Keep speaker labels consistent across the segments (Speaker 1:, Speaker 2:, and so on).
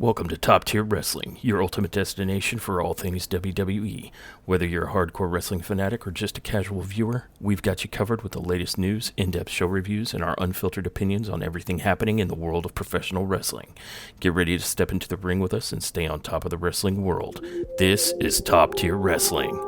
Speaker 1: Welcome to Top Tier Wrestling, your ultimate destination for all things WWE. Whether you're a hardcore wrestling fanatic or just a casual viewer, we've got you covered with the latest news, in-depth show reviews, and our unfiltered opinions on everything happening in the world of professional wrestling. Get ready to step into the ring with us and stay on top of the wrestling world. This is Top Tier Wrestling.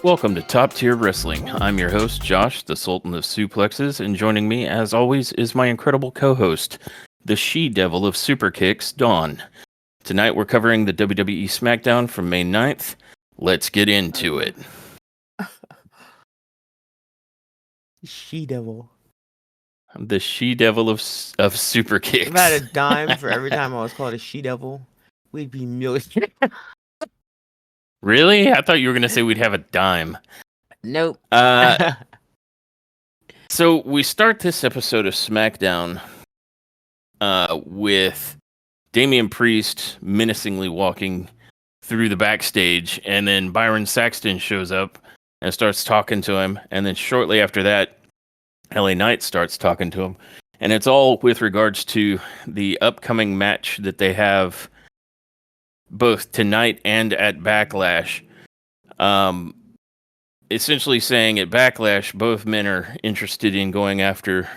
Speaker 1: Welcome to Top Tier Wrestling. I'm your host, Josh, the Sultan of Suplexes, and joining me, as always, is my incredible co-host, the she-devil of super kicks, Dawn. Tonight we're covering the WWE SmackDown from May 9th. Let's get into it.
Speaker 2: She-devil.
Speaker 1: I'm the she-devil of super kicks.
Speaker 2: If I had a dime for every time I was called a she-devil, we'd be millionaires.
Speaker 1: Really? I thought you were going to say we'd have a dime.
Speaker 2: Nope.
Speaker 1: So we start this episode of SmackDown with Damian Priest menacingly walking through the backstage, and then Byron Saxton shows up and starts talking to him, and then shortly after that, LA Knight starts talking to him, and it's all with regards to the upcoming match that they have both tonight and at Backlash. Essentially saying at Backlash, both men are interested in going after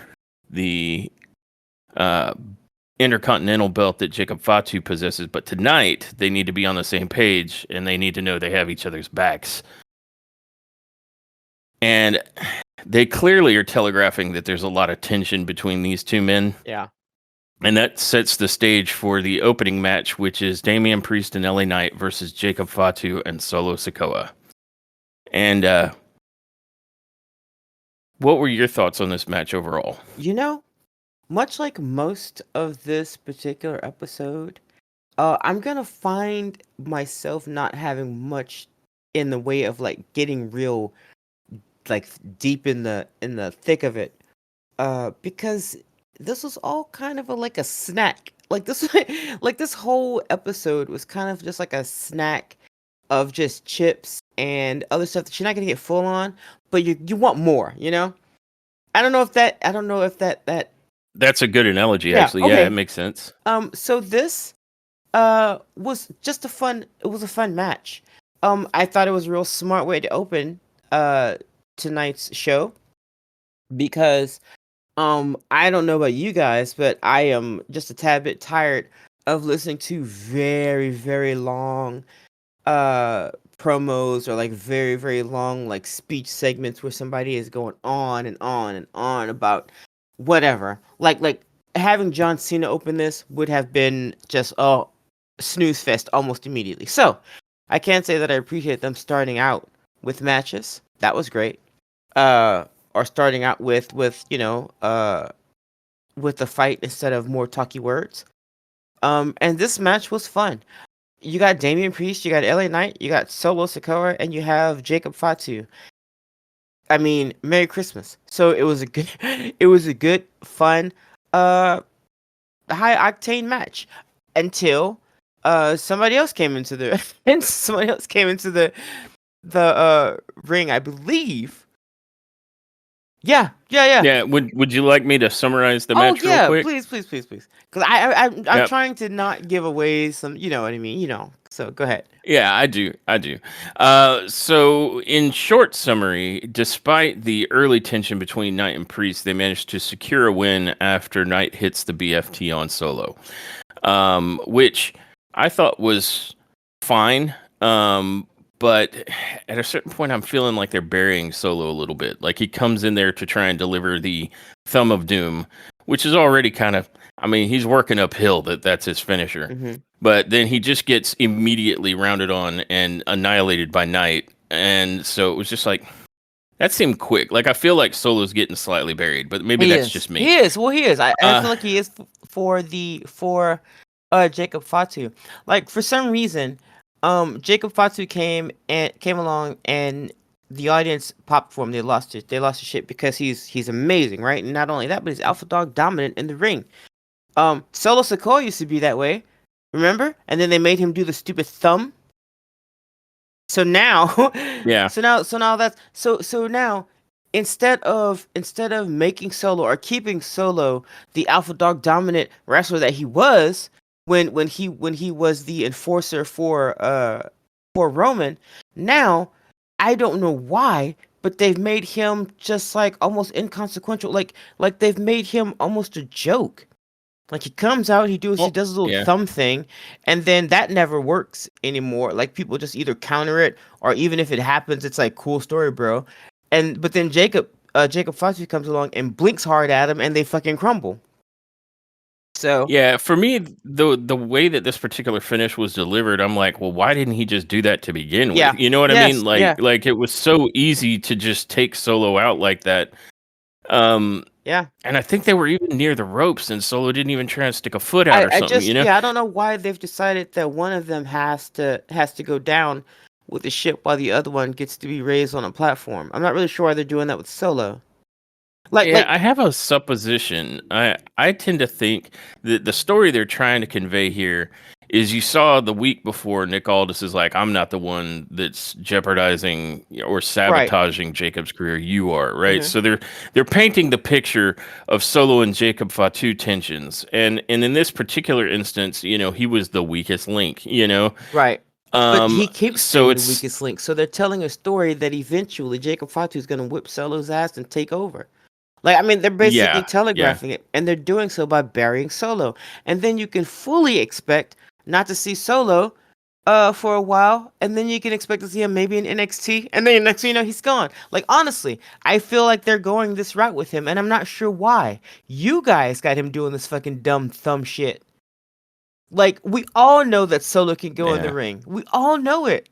Speaker 1: the Intercontinental belt that Jacob Fatu possesses, but tonight they need to be on the same page and they need to know they have each other's backs. And they clearly are telegraphing that there's a lot of tension between these two men.
Speaker 2: Yeah.
Speaker 1: And that sets the stage for the opening match, which is Damian Priest and LA Knight versus Jacob Fatu and Solo Sikoa. And what were your thoughts on this match overall?
Speaker 2: You know, much like most of this particular episode, I'm gonna find myself not having much in the way of like getting real, like deep in the thick of it, because this was all kind of like a snack. Like this whole episode was kind of just like a snack of just chips and other stuff that you're not gonna get full on, but you want more, you know? I don't know if that
Speaker 1: That's a good analogy, actually.
Speaker 2: okay.
Speaker 1: Yeah, it makes sense.
Speaker 2: So this was just a fun match. I thought it was a real smart way to open tonight's show, because I don't know about you guys, but I am just a tad bit tired of listening to very, very long promos, or like very, very long like speech segments where somebody is going on and on and on about whatever. Like having John Cena open this would have been just snooze fest almost immediately. So I can't say that I appreciate them starting out with matches. That was great. Or starting out with the fight instead of more talky words. And this match was fun. You got Damian Priest, you got LA Knight, you got Solo Sikoa, and you have Jacob Fatu. I mean, Merry Christmas. So it was a good, fun, high octane match until somebody else came into the ring, I believe. Yeah.
Speaker 1: Yeah, would you like me to summarize the match real quick?
Speaker 2: Please. Because I'm trying to not give away some, you know what I mean, So go ahead.
Speaker 1: Yeah, I do. So in short summary, despite the early tension between Knight and Priest, they managed to secure a win after Knight hits the BFT on Solo, which I thought was fine. But at a certain point, I'm feeling like they're burying Solo a little bit. Like he comes in there to try and deliver the Thumb of Doom, which is already kind of, I mean, he's working uphill. That's his finisher. Mm-hmm. But then he just gets immediately rounded on and annihilated by Knight. And so it was just like, that seemed quick. Like I feel like Solo's getting slightly buried, but maybe that's just me.
Speaker 2: He is. Well, he is. I feel like he is for Jacob Fatu. Like for some reason, Jacob Fatu came along, and the audience popped for him. They lost it. They lost their shit because he's amazing, right? And not only that, but he's alpha dog dominant in the ring. Solo Sikoa used to be that way, remember? And then they made him do the stupid thumb. So now,
Speaker 1: Yeah.
Speaker 2: so now, instead of making Solo or keeping Solo the alpha dog dominant wrestler that he was when he was the enforcer for Roman, now I don't know why, but they've made him just like almost inconsequential, like they've made him almost a joke. Like he comes out, he does a little
Speaker 1: Yeah.
Speaker 2: thumb thing, and then that never works anymore. Like people just either counter it, or even if it happens, it's like cool story, bro. But then Jacob Foster comes along and blinks hard at him, and they fucking crumble. So
Speaker 1: Yeah, for me, the way that this particular finish was delivered, I'm like, well, why didn't he just do that to begin
Speaker 2: yeah,
Speaker 1: with? You know what I
Speaker 2: yes,
Speaker 1: mean?
Speaker 2: yeah,
Speaker 1: Like it was so easy to just take Solo out like that.
Speaker 2: yeah.
Speaker 1: And I think they were even near the ropes, and Solo didn't even try to stick a foot out or
Speaker 2: I
Speaker 1: something.
Speaker 2: just yeah, I don't know why they've decided that one of them has to go down with the ship while the other one gets to be raised on a platform. I'm not really sure why they're doing that with Solo.
Speaker 1: Yeah, I have a supposition. I tend to think that the story they're trying to convey here is you saw the week before Nick Aldis is like, I'm not the one that's jeopardizing or
Speaker 2: Right.
Speaker 1: sabotaging Jacob's career. You are, right?
Speaker 2: Mhm.
Speaker 1: So they're painting the picture of Solo and Jacob Fatu tensions. And in this particular instance, he was the weakest link,
Speaker 2: Right. But he keeps
Speaker 1: So
Speaker 2: being the
Speaker 1: it's
Speaker 2: weakest link. So they're telling a story that eventually Jacob Fatu is going to whip Solo's ass and take over. Like, I mean, they're basically
Speaker 1: yeah.
Speaker 2: telegraphing it, and they're doing so by burying Solo. And then you can fully expect not to see Solo for a while, and then you can expect to see him maybe in NXT, and then next thing you know, he's gone. Like, honestly, I feel like they're going this route with him, and I'm not sure why. You guys got him doing this fucking dumb thumb shit. Like, we all know that Solo can go in the
Speaker 1: Yeah.
Speaker 2: ring. We all know it.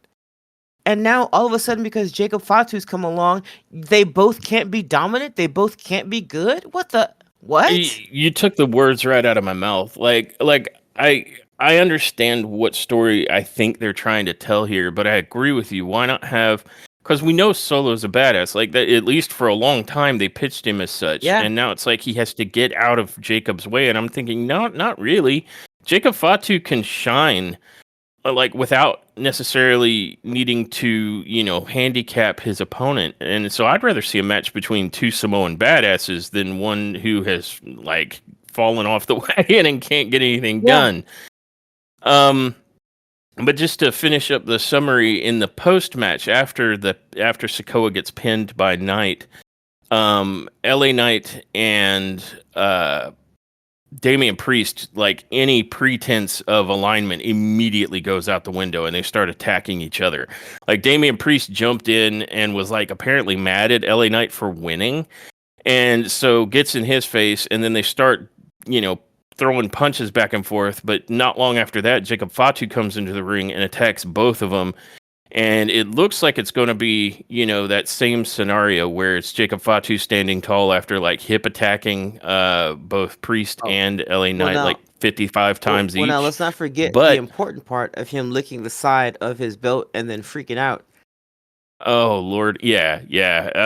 Speaker 2: And now all of a sudden, because Jacob Fatu's come along, they both can't be dominant. They both can't be good. What the what?
Speaker 1: You took the words right out of my mouth. Like I understand what story I think they're trying to tell here, but I agree with you. Why not have? Because we know Solo's a badass. Like that, at least for a long time, they pitched him as such,
Speaker 2: Yeah,
Speaker 1: and now it's like he has to get out of Jacob's way. And I'm thinking, no, not really. Jacob Fatu can shine like without necessarily needing to, handicap his opponent. And so I'd rather see a match between two Samoan badasses than one who has like fallen off the wagon and can't get anything
Speaker 2: yeah.
Speaker 1: done. Um, but just to finish up the summary in the post match after Sikoa gets pinned by Knight, LA Knight and Damian Priest, like any pretense of alignment, immediately goes out the window and they start attacking each other. Like Damian Priest jumped in and was like apparently mad at LA Knight for winning. And so gets in his face and then they start, throwing punches back and forth. But not long after that, Jacob Fatu comes into the ring and attacks both of them. And it looks like it's going to be, that same scenario where it's Jacob Fatu standing tall after like hip attacking both Priest
Speaker 2: Oh,
Speaker 1: and LA
Speaker 2: well
Speaker 1: Knight like
Speaker 2: now,
Speaker 1: 55 times
Speaker 2: well now,
Speaker 1: each.
Speaker 2: let's not forget the
Speaker 1: But
Speaker 2: important part of him licking the side of his belt and then freaking out.
Speaker 1: oh Lord, yeah.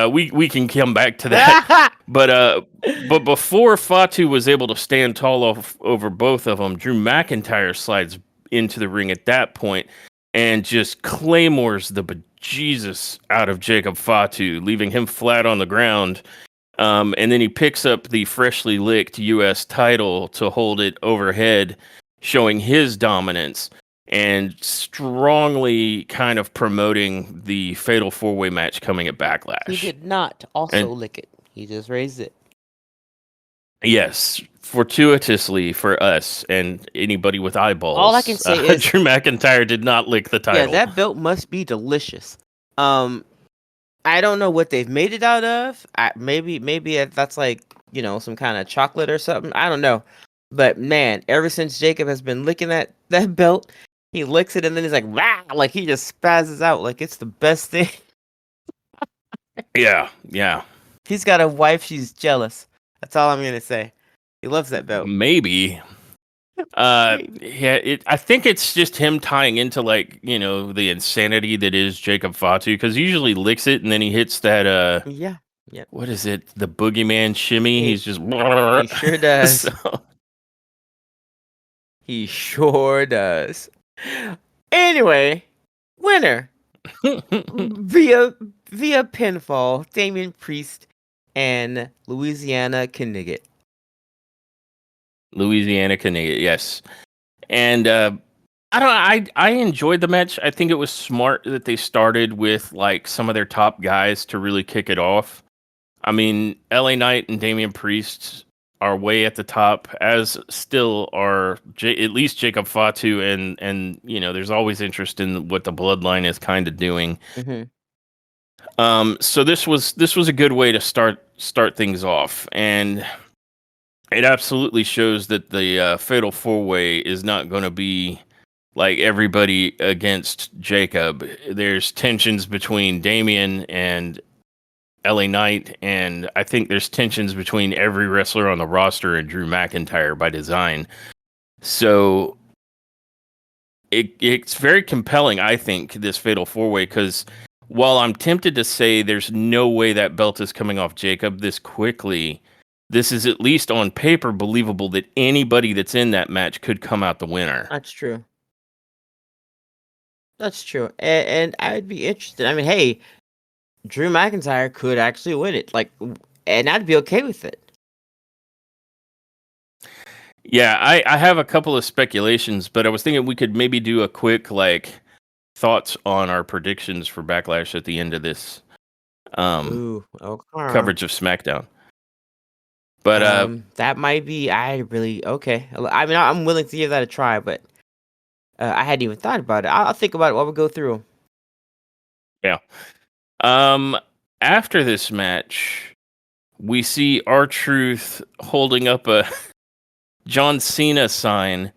Speaker 1: We can come back to that. But before Fatu was able to stand tall over both of them, Drew McIntyre slides into the ring at that point and just claymores the bejesus out of Jacob Fatu, leaving him flat on the ground. And then he picks up the freshly licked U.S. title to hold it overhead, showing his dominance and strongly kind of promoting the fatal four-way match coming at
Speaker 2: He
Speaker 1: Backlash.
Speaker 2: did not also
Speaker 1: And
Speaker 2: lick it. He just raised it.
Speaker 1: yes, fortuitously for us and anybody with
Speaker 2: All I can
Speaker 1: eyeballs,
Speaker 2: say is,
Speaker 1: Drew McIntyre did not lick the
Speaker 2: yeah,
Speaker 1: title.
Speaker 2: that belt must be delicious. I don't know what they've made it out of. Maybe that's like some kind of chocolate or something. I don't know. But man, ever since Jacob has been licking that belt, he licks it and then he's like, "Rah!" Like he just spazzes out like it's the best thing.
Speaker 1: Yeah.
Speaker 2: He's got a wife. She's jealous. That's all I'm gonna say. He loves that belt.
Speaker 1: Maybe. Yeah, I think it's just him tying into like the insanity that is Jacob Fatu because he usually licks it and then he hits that
Speaker 2: Yeah. Yep.
Speaker 1: what is it, the boogeyman shimmy?
Speaker 2: He
Speaker 1: He's just
Speaker 2: he sure does.
Speaker 1: so
Speaker 2: He sure does. Anyway, winner via pinfall, Damian Priest and Louisiana Knigget.
Speaker 1: Louisiana Canadian, yes, and I don't know. I enjoyed the match. I think it was smart that they started with like some of their top guys to really kick it off. I mean, LA Knight and Damian Priest are way at the top, as still are at least Jacob Fatu, and there's always interest in what the Bloodline is kind of doing.
Speaker 2: Mm-hmm.
Speaker 1: So this was a good way to start things off, and it absolutely shows that the Fatal 4-Way is not going to be like everybody against Jacob. There's tensions between Damian and LA Knight, and I think there's tensions between every wrestler on the roster and Drew McIntyre by design. So it's very compelling, I think, this Fatal 4-Way, because while I'm tempted to say there's no way that belt is coming off Jacob this quickly, this is at least on paper believable that anybody that's in that match could come out the winner.
Speaker 2: That's true. That's true. And I would be interested. I mean, hey, Drew McIntyre could actually win it. And I'd be okay with it.
Speaker 1: Yeah, I have a couple of speculations, but I was thinking we could maybe do a quick thoughts on our predictions for Backlash at the end of this coverage of SmackDown. But
Speaker 2: that might be. Okay. I mean, I'm willing to give that a try, but I hadn't even thought about it. I'll think about it while we go through.
Speaker 1: Yeah. After this match, we see R-Truth holding up a John Cena sign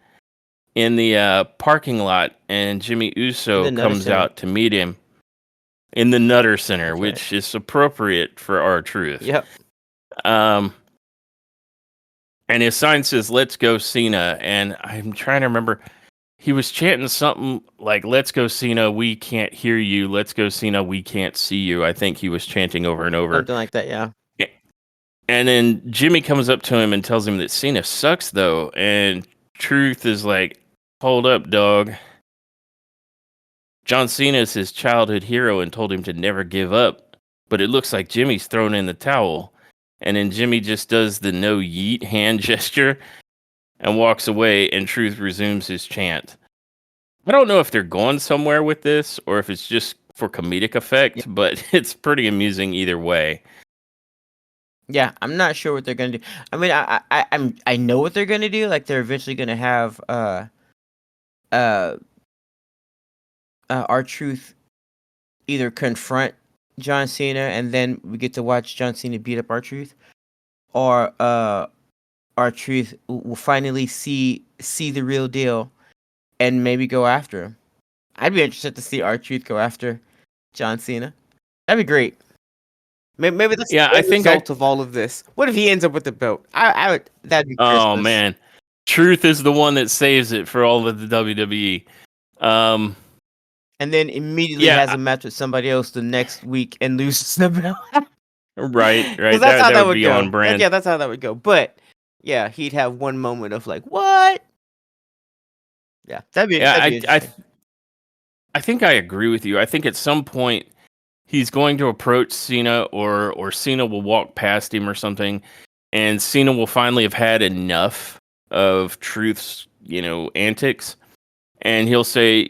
Speaker 1: in the parking lot, and Jimmy Uso comes out to meet him in the Nutter Center,
Speaker 2: That's
Speaker 1: which
Speaker 2: right.
Speaker 1: is appropriate for R-Truth.
Speaker 2: Yep.
Speaker 1: And his sign says, "Let's go Cena," and I'm trying to remember. He was chanting something like, "Let's go Cena, we can't hear you. Let's go Cena, we can't see you." I think he was chanting over and over.
Speaker 2: Something like that, yeah.
Speaker 1: And then Jimmy comes up to him and tells him that Cena sucks, though. And Truth is like, "Hold up, dog. John Cena is his childhood hero and told him to never give up. But it looks like Jimmy's thrown in the towel." And then Jimmy just does the no yeet hand gesture and walks away, and Truth resumes his chant. I don't know if they're going somewhere with this or if it's just for comedic effect, but it's pretty amusing either way.
Speaker 2: Yeah, I'm not sure what they're gonna do. I mean, I know what they're gonna do. Like, they're eventually gonna have R-Truth either confront John Cena, and then we get to watch John Cena beat up R-Truth, or R-Truth will finally see the real deal and maybe go after him. I'd be interested to see R-Truth go after John Cena. That'd be great. Maybe that's the result of all of this. What if he ends up with the belt? I would. That'd be Christmas.
Speaker 1: Oh man, Truth is the one that saves it for all of the WWE.
Speaker 2: And then immediately has a match with somebody else the next week and loses the belt.
Speaker 1: Right.
Speaker 2: That's how that would be go. On brand. Yeah, that's how that would go. But yeah, he'd have one moment of like, what? Yeah, that'd be interesting.
Speaker 1: I think I agree with you. I think at some point he's going to approach Cena, or Cena will walk past him or something, and Cena will finally have had enough of Truth's, antics, and he'll say,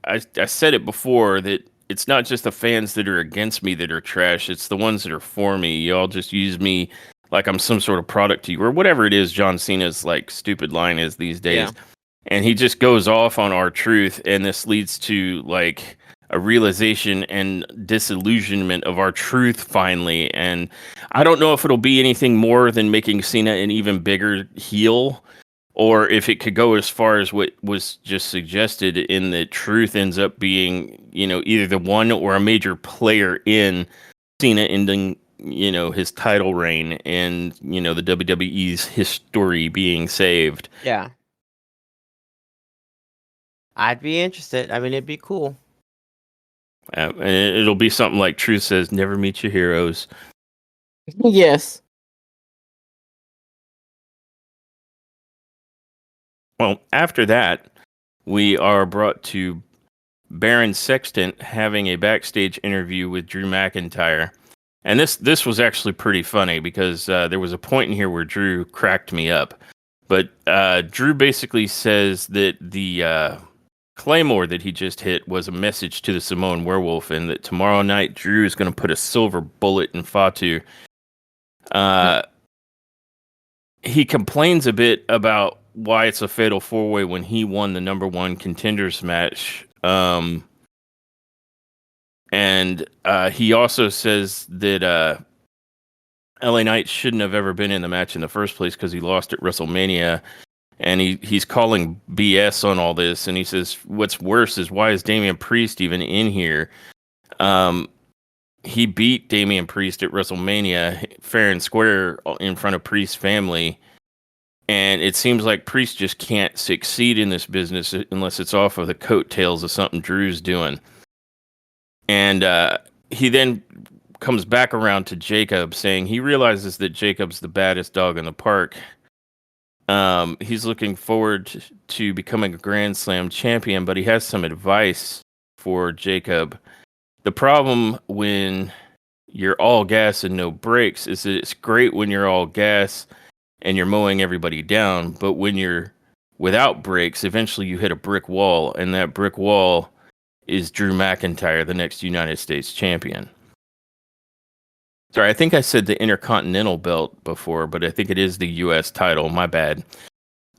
Speaker 1: I said it before that it's not just the fans that are against me that are trash. It's the ones that are for me. Y'all just use me like I'm some sort of product to you, or whatever it is John Cena's stupid line is these days. Yeah. And he just goes off on R-Truth, and this leads to a realization and disillusionment of R-Truth finally. And I don't know if it'll be anything more than making Cena an even bigger heel, or if it could go as far as what was just suggested in that Truth ends up being, either the one or a major player in Cena ending, his title reign and, the WWE's history being saved.
Speaker 2: Yeah. I'd be interested. I mean, it'd be cool.
Speaker 1: And it'll be something like Truth says, "Never meet your heroes."
Speaker 2: Yes.
Speaker 1: Well, after that, we are brought to Baron Sextant having a backstage interview with Drew McIntyre. And this was actually pretty funny because there was a point in here where Drew cracked me up. But Drew basically says that the Claymore that he just hit was a message to the Samoan Werewolf, and that tomorrow night Drew is going to put a silver bullet in Fatu. He complains a bit about why it's a fatal four-way when he won the number one contenders match. And he also says that LA Knight shouldn't have ever been in the match in the first place because he lost at WrestleMania. And he's calling BS on all this. And he says, what's worse is, why is Damian Priest even in here? He beat Damian Priest at WrestleMania fair and square in front of Priest's family. And it seems like Priest just can't succeed in this business unless it's off of the coattails of something Drew's doing. And he then comes back around to Jacob, saying he realizes that Jacob's the baddest dog in the park. He's looking forward to becoming a Grand Slam champion, but he has some advice for Jacob. The problem when you're all gas and no brakes is that it's great when you're all gas and you're mowing everybody down, but when you're without brakes, eventually you hit a brick wall, and that brick wall is Drew McIntyre, the next United States champion. Sorry, I think I said the Intercontinental belt before, but I think it is the U.S. title. My bad.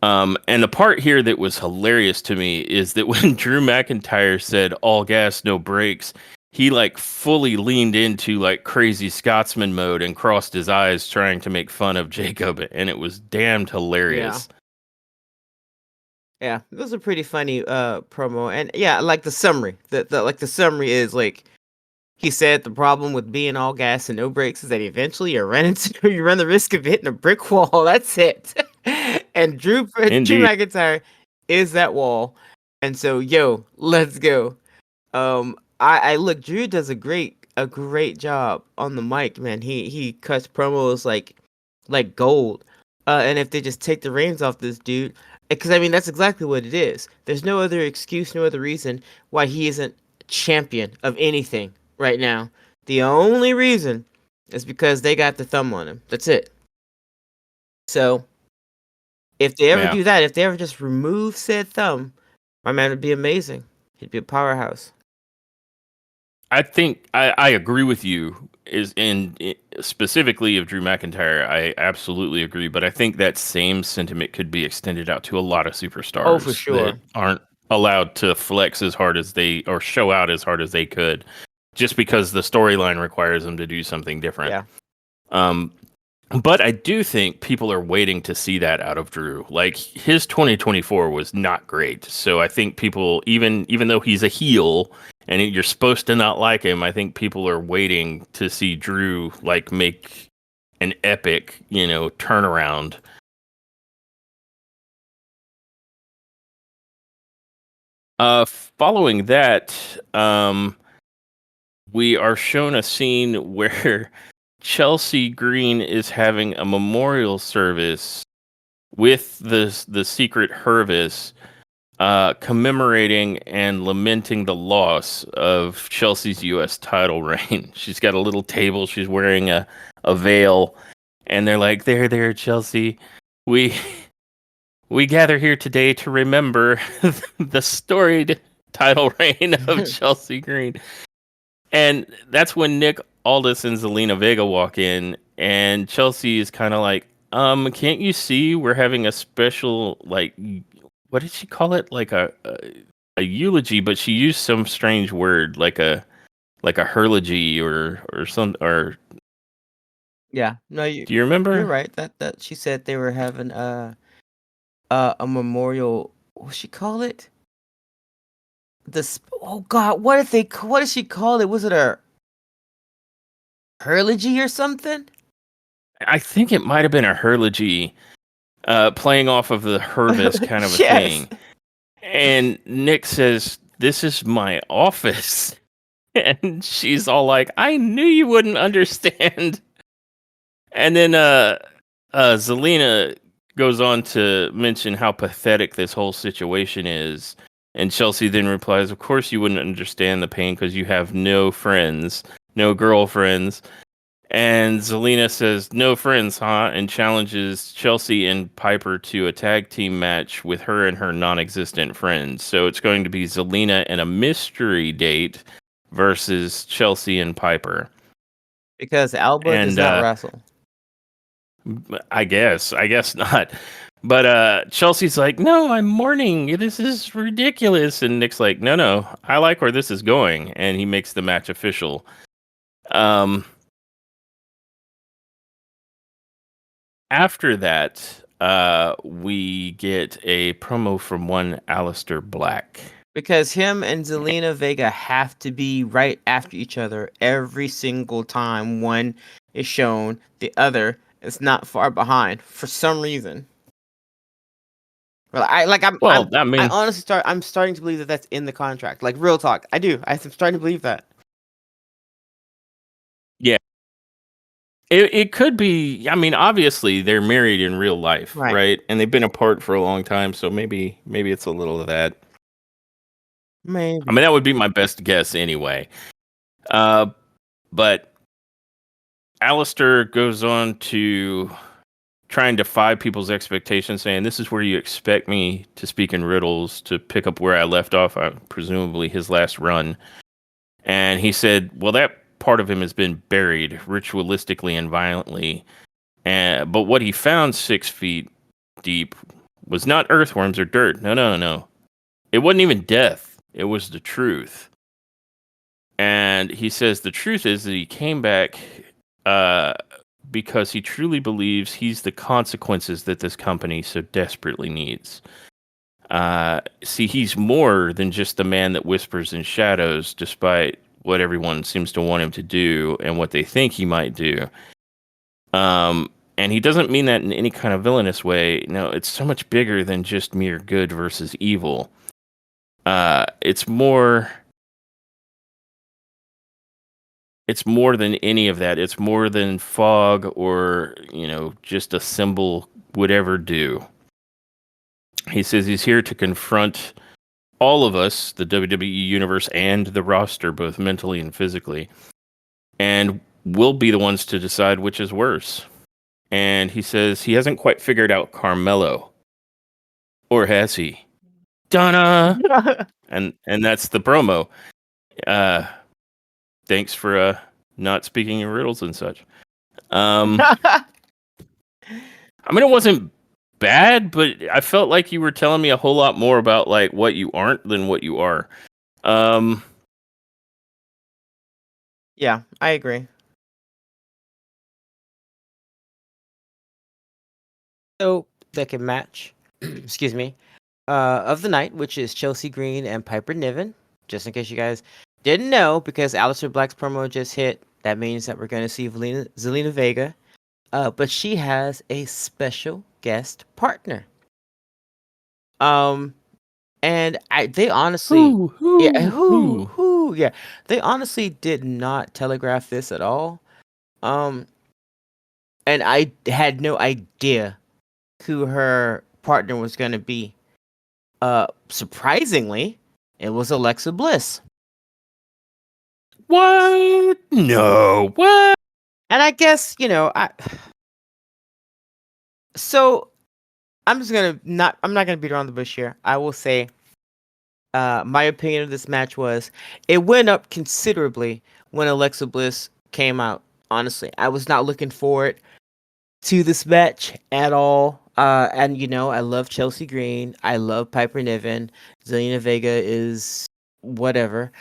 Speaker 1: And the part here that was hilarious to me is that when Drew McIntyre said all gas, no brakes, he like fully leaned into like crazy Scotsman mode and crossed his eyes trying to make fun of Jacob, and it was damned hilarious.
Speaker 2: Yeah, it was a pretty funny promo, and yeah, like the summary. The summary is like, he said the problem with being all gas and no brakes is that eventually you run the risk of hitting a brick wall. That's it. And Drew McIntyre is that wall, and so let's go. I look, Drew does a great job on the mic, man. He cuts promos like gold. And if they just take the reins off this dude, because I mean that's exactly what it is. There's no other excuse, no other reason why he isn't champion of anything right now. The only reason is because they got the thumb on him. That's it. So if they ever do that, if they ever just remove said thumb, my man would be amazing. He'd be a powerhouse.
Speaker 1: I think I agree with you. Specifically of Drew McIntyre, I absolutely agree. But I think that same sentiment could be extended out to a lot of superstars.
Speaker 2: Oh, for sure.
Speaker 1: That aren't allowed to flex as hard as they, or show out as hard as they could, just because the storyline requires them to do something different.
Speaker 2: Yeah.
Speaker 1: But I do think people are waiting to see that out of Drew. Like, his 2024 was not great. So I think people, even though he's a heel and you're supposed to not like him, I think people are waiting to see Drew like make an epic, turnaround. Following that, we are shown a scene where Chelsea Green is having a memorial service with the secret Hervis, commemorating and lamenting the loss of Chelsea's U.S. title reign. She's got a little table. She's wearing a veil, and they're like, "There, Chelsea. We gather here today to remember the storied title reign of Chelsea Green." And that's when Nick Aldis and Zelina Vega walk in, and Chelsea is kind of like, can't you see we're having a special, like, what did she call it? Like a eulogy, but she used some strange word, like a herlogy or some, or
Speaker 2: yeah. No,
Speaker 1: do you remember?
Speaker 2: You're right. That she said they were having a memorial. What she call it? Oh God, what did she call it? Was it a herlogy or something?
Speaker 1: I think it might have been a herlogy, playing off of the Hervis kind of a thing. And Nick says, "This is my office." And she's all like, "I knew you wouldn't understand." And then Zelina goes on to mention how pathetic this whole situation is. And Chelsea then replies, "Of course you wouldn't understand the pain because you have no friends, no girlfriends." And Zelina says, "No friends, huh?" And challenges Chelsea and Piper to a tag team match with her and her non-existent friends. So it's going to be Zelina and a mystery date versus Chelsea and Piper.
Speaker 2: Because Alba does
Speaker 1: And
Speaker 2: not wrestle.
Speaker 1: I guess not. But Chelsea's like, "No, I'm mourning. This is ridiculous." And Nick's like, "No, I like where this is going." And he makes the match official. Um, After that, we get a promo from one Alistair Black.
Speaker 2: Because him and Zelina Vega have to be right after each other every single time one is shown. The other is not far behind for some reason. Well,
Speaker 1: Well, I mean,
Speaker 2: I'm starting to believe that that's in the contract. Like real talk, I do. I'm starting to believe that.
Speaker 1: yeah, it could be. I mean, obviously they're married in real life, right? And they've been apart for a long time, so maybe it's a little of that.
Speaker 2: Maybe.
Speaker 1: I mean, that would be my best guess anyway. But Alistair goes on to try and defy people's expectations, saying, "This is where you expect me to speak in riddles, to pick up where I left off, presumably his last run." And he said, "Well, that part of him has been buried ritualistically and violently. But what he found 6 feet deep was not earthworms or dirt. No. It wasn't even death. It was the truth." And he says the truth is that he came back because he truly believes he's the consequences that this company so desperately needs. See, he's more than just the man that whispers in shadows, despite what everyone seems to want him to do and what they think he might do. And he doesn't mean that in any kind of villainous way. No, it's so much bigger than just mere good versus evil. It's more than any of that. It's more than fog or, just a symbol would ever do. He says he's here to confront all of us, the WWE Universe and the roster, both mentally and physically. And we'll be the ones to decide which is worse. And he says he hasn't quite figured out Carmelo. Or has he? Donna! and that's the promo. Thanks for not speaking in riddles and such. I mean, it wasn't bad, but I felt like you were telling me a whole lot more about like what you aren't than what you are.
Speaker 2: Yeah, I agree. So second match, excuse me, of the night, which is Chelsea Green and Piper Niven. Just in case you guys didn't know, because Aleister Black's promo just hit, that means that we're going to see Zelina Vega. But she has a special guest partner. And they honestly, they honestly did not telegraph this at all. And I had no idea who her partner was going to be. Surprisingly, it was Alexa Bliss.
Speaker 1: What? No. What?
Speaker 2: And I guess, so I'm not gonna beat around the bush here. I will say, my opinion of this match was it went up considerably when Alexa Bliss came out. Honestly, I was not looking forward to this match at all. And I love Chelsea Green. I love Piper Niven. Zelina Vega is whatever.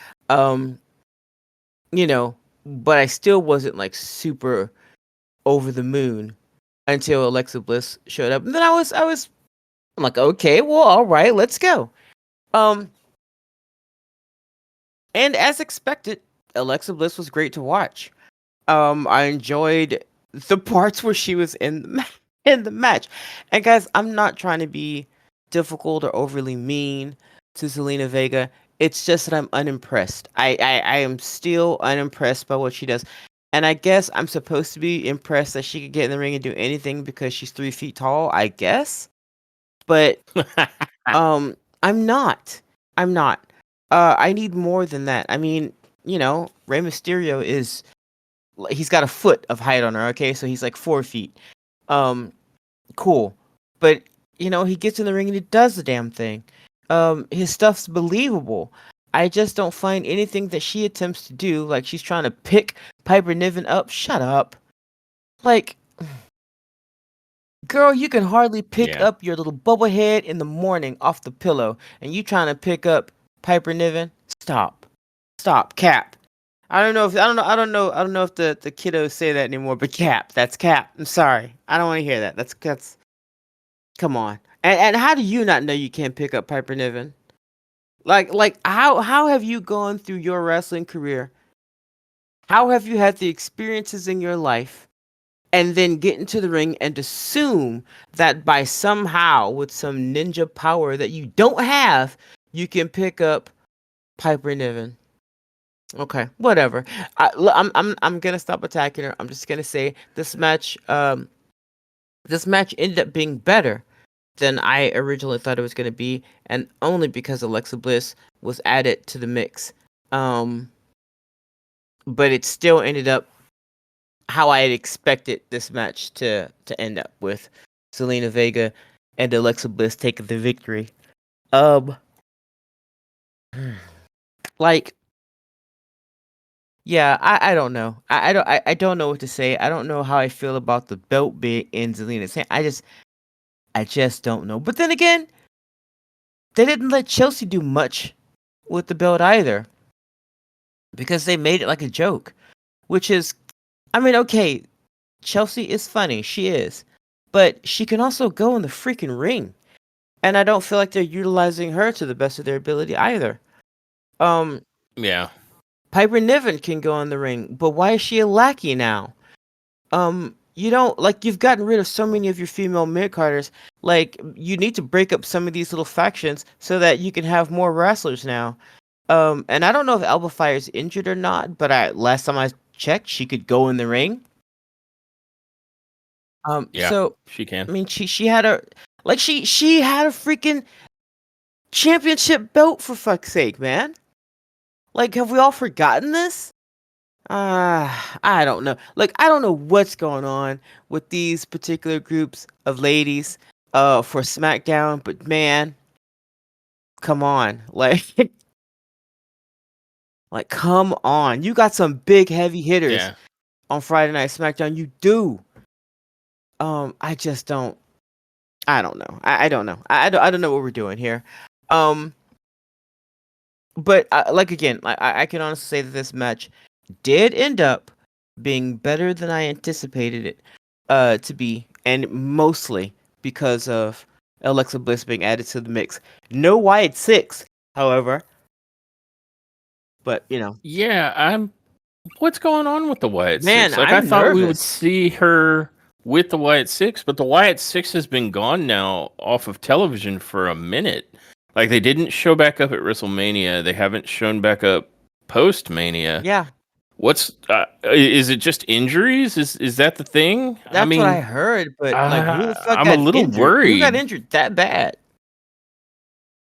Speaker 2: But I still wasn't like super over the moon until Alexa Bliss showed up. And then I'm like, okay, well, all right, let's go. And as expected, Alexa Bliss was great to watch. I enjoyed the parts where she was in the match. And guys, I'm not trying to be difficult or overly mean. to Zelina Vega. It's just that I'm unimpressed. I am still unimpressed by what she does. And I guess I'm supposed to be impressed that she could get in the ring and do anything because she's 3 feet tall, I guess. But I'm not. I'm not. I need more than that. I mean, Rey Mysterio he's got a foot of height on her, okay? So he's like 4 feet. Cool. But, he gets in the ring and he does the damn thing. His stuff's believable. I just don't find anything that she attempts to do, like she's trying to pick Piper Niven up. Shut up. Like, girl, you can hardly pick up your little bubble head in the morning off the pillow, and you trying to pick up Piper Niven? Stop, Cap. I don't know if the kiddos say that anymore, but Cap, that's Cap. I'm sorry, I don't want to hear that. That's come on. And how do you not know you can't pick up Piper Niven? Like how have you gone through your wrestling career? How have you had the experiences in your life and then get into the ring and assume that by somehow with some ninja power that you don't have, you can pick up Piper Niven? Okay, whatever. I'm gonna stop attacking her. I'm just gonna say this match ended up being better than I originally thought it was gonna be, and only because Alexa Bliss was added to the mix. But it still ended up how I had expected this match to end up, with Zelina Vega and Alexa Bliss taking the victory. Like, yeah, I don't know. I don't know what to say. I don't know how I feel about the belt being in Zelina's hand. I just don't know. But then again, they didn't let Chelsea do much with the belt either, because they made it like a joke, which is, I mean, okay, Chelsea is funny, she is, but she can also go in the freaking ring, and I don't feel like they're utilizing her to the best of their ability either.
Speaker 1: Yeah.
Speaker 2: Piper Niven can go in the ring, but why is she a lackey now? You don't, like, you've gotten rid of so many of your female mid-carders. Like, you need to break up some of these little factions so that you can have more wrestlers now. And I don't know if Alba Fire's injured or not, but last time I checked, she could go in the ring.
Speaker 1: Yeah,
Speaker 2: So
Speaker 1: she can.
Speaker 2: I mean, she had she had a freaking championship belt, for fuck's sake, man. Like, have we all forgotten this? I don't know. Like, I don't know what's going on with these particular groups of ladies for SmackDown, but man, come on. Like come on. You got some big heavy hitters on Friday Night SmackDown. You do. I just don't. I don't know. I don't know. I don't know what we're doing here. But like, again, I can honestly say that this match did end up being better than I anticipated it to be, and mostly because of Alexa Bliss being added to the mix. No Wyatt Six, however. But
Speaker 1: Yeah, what's going on with the Wyatt
Speaker 2: man,
Speaker 1: Six? Like, I
Speaker 2: I'm
Speaker 1: thought we would
Speaker 2: nervous.
Speaker 1: see her with the Wyatt Six, but the Wyatt Six has been gone now off of television for a minute. Like, they didn't show back up at WrestleMania. They haven't shown back up post Mania.
Speaker 2: Yeah,
Speaker 1: What's is it just injuries? Is that the thing? I
Speaker 2: that's what I
Speaker 1: mean,
Speaker 2: heard. But like, who the fuck
Speaker 1: I'm a
Speaker 2: got
Speaker 1: little
Speaker 2: injured? Who got
Speaker 1: worried.
Speaker 2: injured that bad?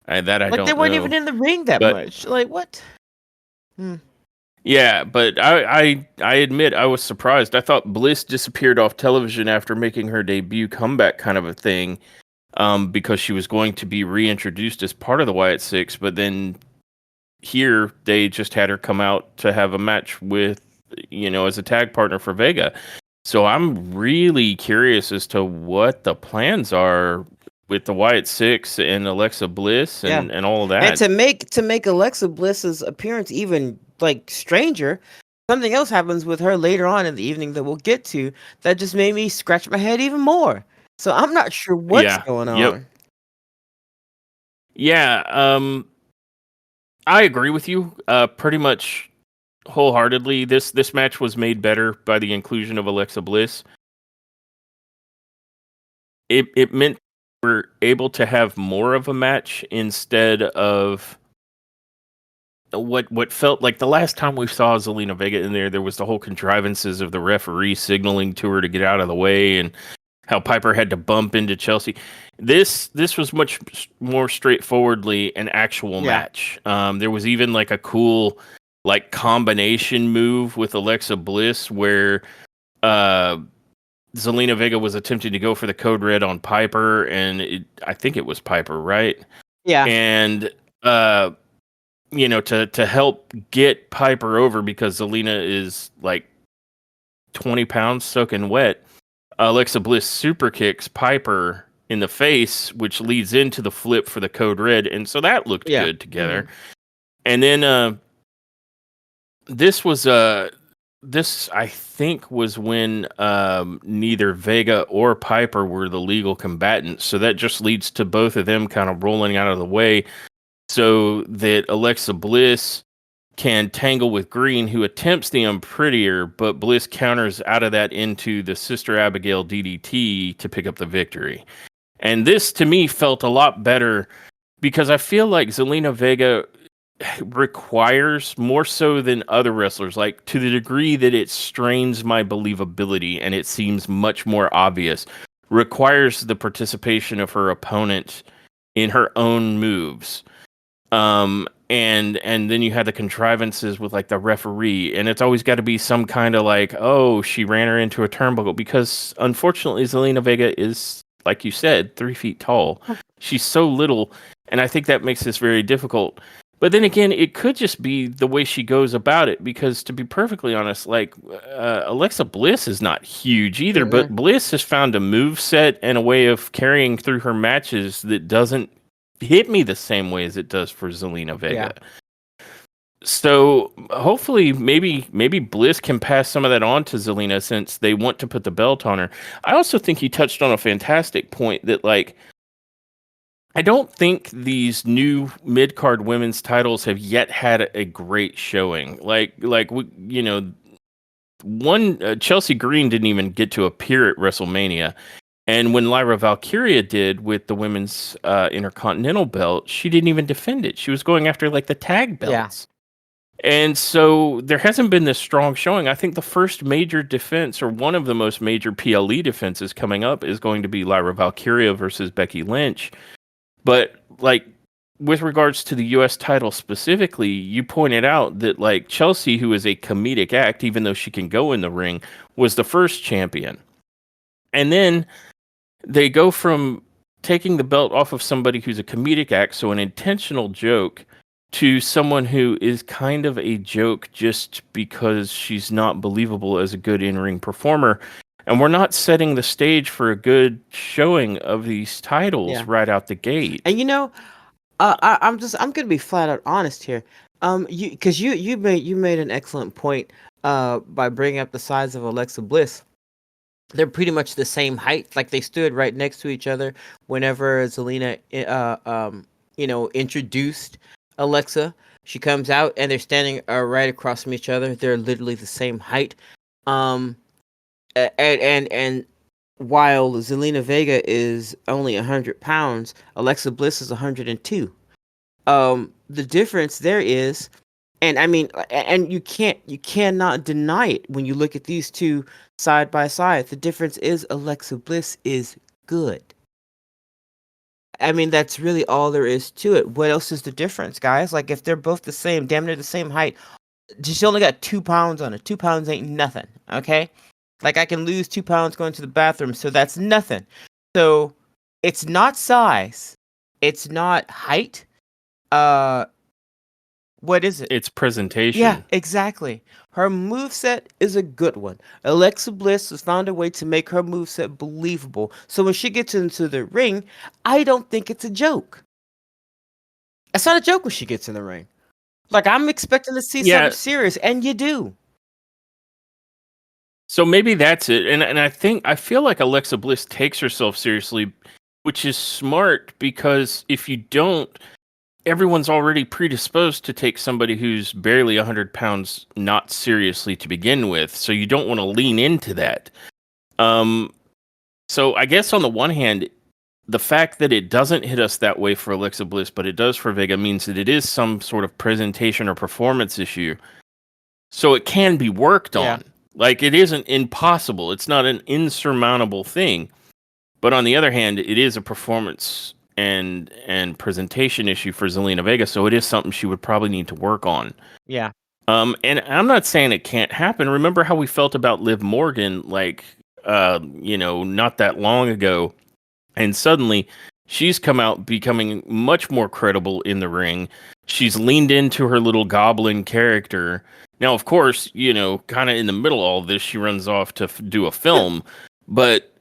Speaker 1: That I
Speaker 2: Like, they
Speaker 1: don't
Speaker 2: weren't even
Speaker 1: know.
Speaker 2: in the ring that
Speaker 1: But
Speaker 2: much. Like, what?
Speaker 1: yeah, but I admit I was surprised. I thought Bliss disappeared off television after making her debut comeback kind of a thing, because she was going to be reintroduced as part of the Wyatt Six, but then here they just had her come out to have a match with, as a tag partner for Vega. So I'm really curious as to what the plans are with the Wyatt Six and Alexa Bliss
Speaker 2: Yeah.
Speaker 1: and all of
Speaker 2: And
Speaker 1: that.
Speaker 2: to make Alexa Bliss's appearance even like stranger, something else happens with her later on in the evening that we'll get to that just made me scratch my head even more. So I'm not sure what's
Speaker 1: Yeah.
Speaker 2: going
Speaker 1: Yep.
Speaker 2: on.
Speaker 1: Yeah. I agree with you. Pretty much wholeheartedly. This match was made better by the inclusion of Alexa Bliss. It meant were able to have more of a match instead of what felt like the last time we saw Zelina Vega in there was the whole contrivances of the referee signaling to her to get out of the way and how Piper had to bump into Chelsea. This was much more straightforwardly an actual match. There was even like a cool like combination move with Alexa Bliss where Zelina Vega was attempting to go for the code red on Piper, and I think it was Piper, right?
Speaker 2: Yeah.
Speaker 1: And to help get Piper over because Zelina is like 20 pounds soaking wet, Alexa Bliss super kicks Piper in the face, which leads into the flip for the code red, and so that looked good together. And then this I think was when neither Vega or Piper were the legal combatants, so that just leads to both of them kind of rolling out of the way so that Alexa Bliss can tangle with Green, who attempts the unprettier, but Bliss counters out of that into the Sister Abigail DDT to pick up the victory. And this, to me, felt a lot better because I feel like Zelina Vega requires more so than other wrestlers, like to the degree that it strains my believability and it seems much more obvious, requires the participation of her opponent in her own moves. And then you had the contrivances with like the referee, and it's always got to be some kind of like, oh, she ran her into a turnbuckle, because unfortunately Zelina Vega is, like you said, 3 feet tall. She's so little, and I think that makes this very difficult. But then again, it could just be the way she goes about it, because to be perfectly honest, like Alexa Bliss is not huge either, but Bliss has found a move set and a way of carrying through her matches that doesn't hit me the same way as it does for Zelina Vega. So hopefully maybe Bliss can pass some of that on to Zelina since they want to put the belt on her. I also think you touched on a fantastic point that, like, I don't think these new mid-card women's titles have yet had a great showing. Chelsea Green didn't even get to appear at WrestleMania. And when Lyra Valkyria did with the women's Intercontinental belt, she didn't even defend it. She was going after like the tag belts. And so there hasn't been this strong showing. I think the first major defense, or one of the most major PLE defenses coming up, is going to be Lyra Valkyria versus Becky Lynch. But like with regards to the US title specifically, you pointed out that like Chelsea, who is a comedic act, even though she can go in the ring, was the first champion. And then they go from taking the belt off of somebody who's a comedic act, so an intentional joke, to someone who is kind of a joke just because she's not believable as a good in-ring performer. And we're not setting the stage for a good showing of these titles right out the gate.
Speaker 2: And I'm gonna be flat out honest here. You made an excellent point by bringing up the size of Alexa Bliss. They're pretty much the same height. Like they stood right next to each other whenever Zelina, introduced Alexa. She comes out and they're standing right across from each other. They're literally the same height. And while Zelina Vega is only 100 pounds, Alexa Bliss is 102. The difference there is, and I mean, and you cannot deny it when you look at these two side by side. The difference is Alexa Bliss is good. I mean, that's really all there is to it. What else is the difference, guys? Like, if they're both the same, damn near the same height, she only got 2 pounds on it. 2 pounds ain't nothing, okay? Like, I can lose 2 pounds going to the bathroom, so that's nothing. So, it's not size. It's not height. What is it?
Speaker 1: It's presentation.
Speaker 2: Yeah, exactly. Her moveset is a good one. Alexa Bliss has found a way to make her moveset believable. So when she gets into the ring, I don't think it's a joke. It's not a joke when she gets in the ring. Like, I'm expecting to see something serious, and you do.
Speaker 1: So maybe that's it. And I feel like Alexa Bliss takes herself seriously, which is smart, because if you don't, everyone's already predisposed to take somebody who's barely 100 pounds not seriously to begin with. So you don't want to lean into that. So I guess on the one hand, the fact that it doesn't hit us that way for Alexa Bliss, but it does for Vega, means that it is some sort of presentation or performance issue. So it can be worked
Speaker 2: Yeah.
Speaker 1: on. Like, it isn't impossible. It's not an insurmountable thing. But on the other hand, it is a performance and presentation issue for Zelina Vega, so it is something she would probably need to work on.
Speaker 2: Yeah.
Speaker 1: And I'm not saying it can't happen. Remember how we felt about Liv Morgan, like, not that long ago, and suddenly she's come out becoming much more credible in the ring. She's leaned into her little goblin character. Now, of course, kind of in the middle of all this, she runs off to do a film, but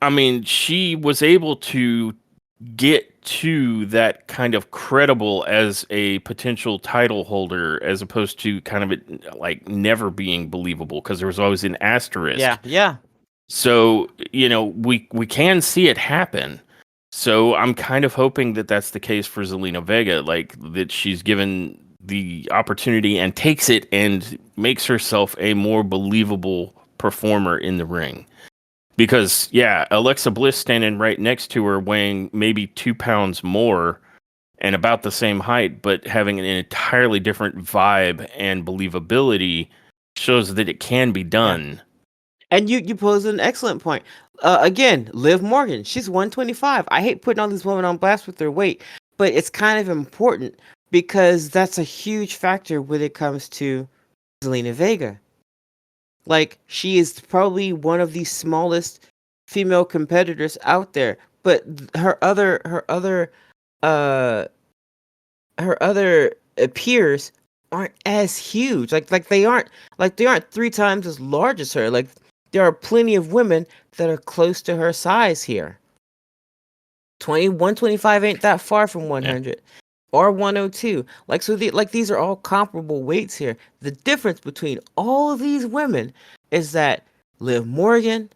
Speaker 1: I mean, she was able to get to that kind of credible as a potential title holder, as opposed to kind of it, like, never being believable, because there was always an asterisk.
Speaker 2: Yeah.
Speaker 1: So, we can see it happen. So I'm kind of hoping that that's the case for Zelina Vega, like, that she's given the opportunity and takes it and makes herself a more believable performer in the ring. Because, yeah, Alexa Bliss standing right next to her, weighing maybe 2 pounds more and about the same height, but having an entirely different vibe and believability, shows that it can be done.
Speaker 2: Yeah. And you pose an excellent point. Again, Liv Morgan, she's 125. I hate putting all these women on blast with their weight, but it's kind of important because that's a huge factor when it comes to Zelina Vega. Like, she is probably one of the smallest female competitors out there, but her other peers aren't as huge. Like they aren't 3 times as large as her. Like, there are plenty of women that are close to her size here. 125 ain't that far from 100. Or 102. Like, so these are all comparable weights here. The difference between all of these women is that Liv Morgan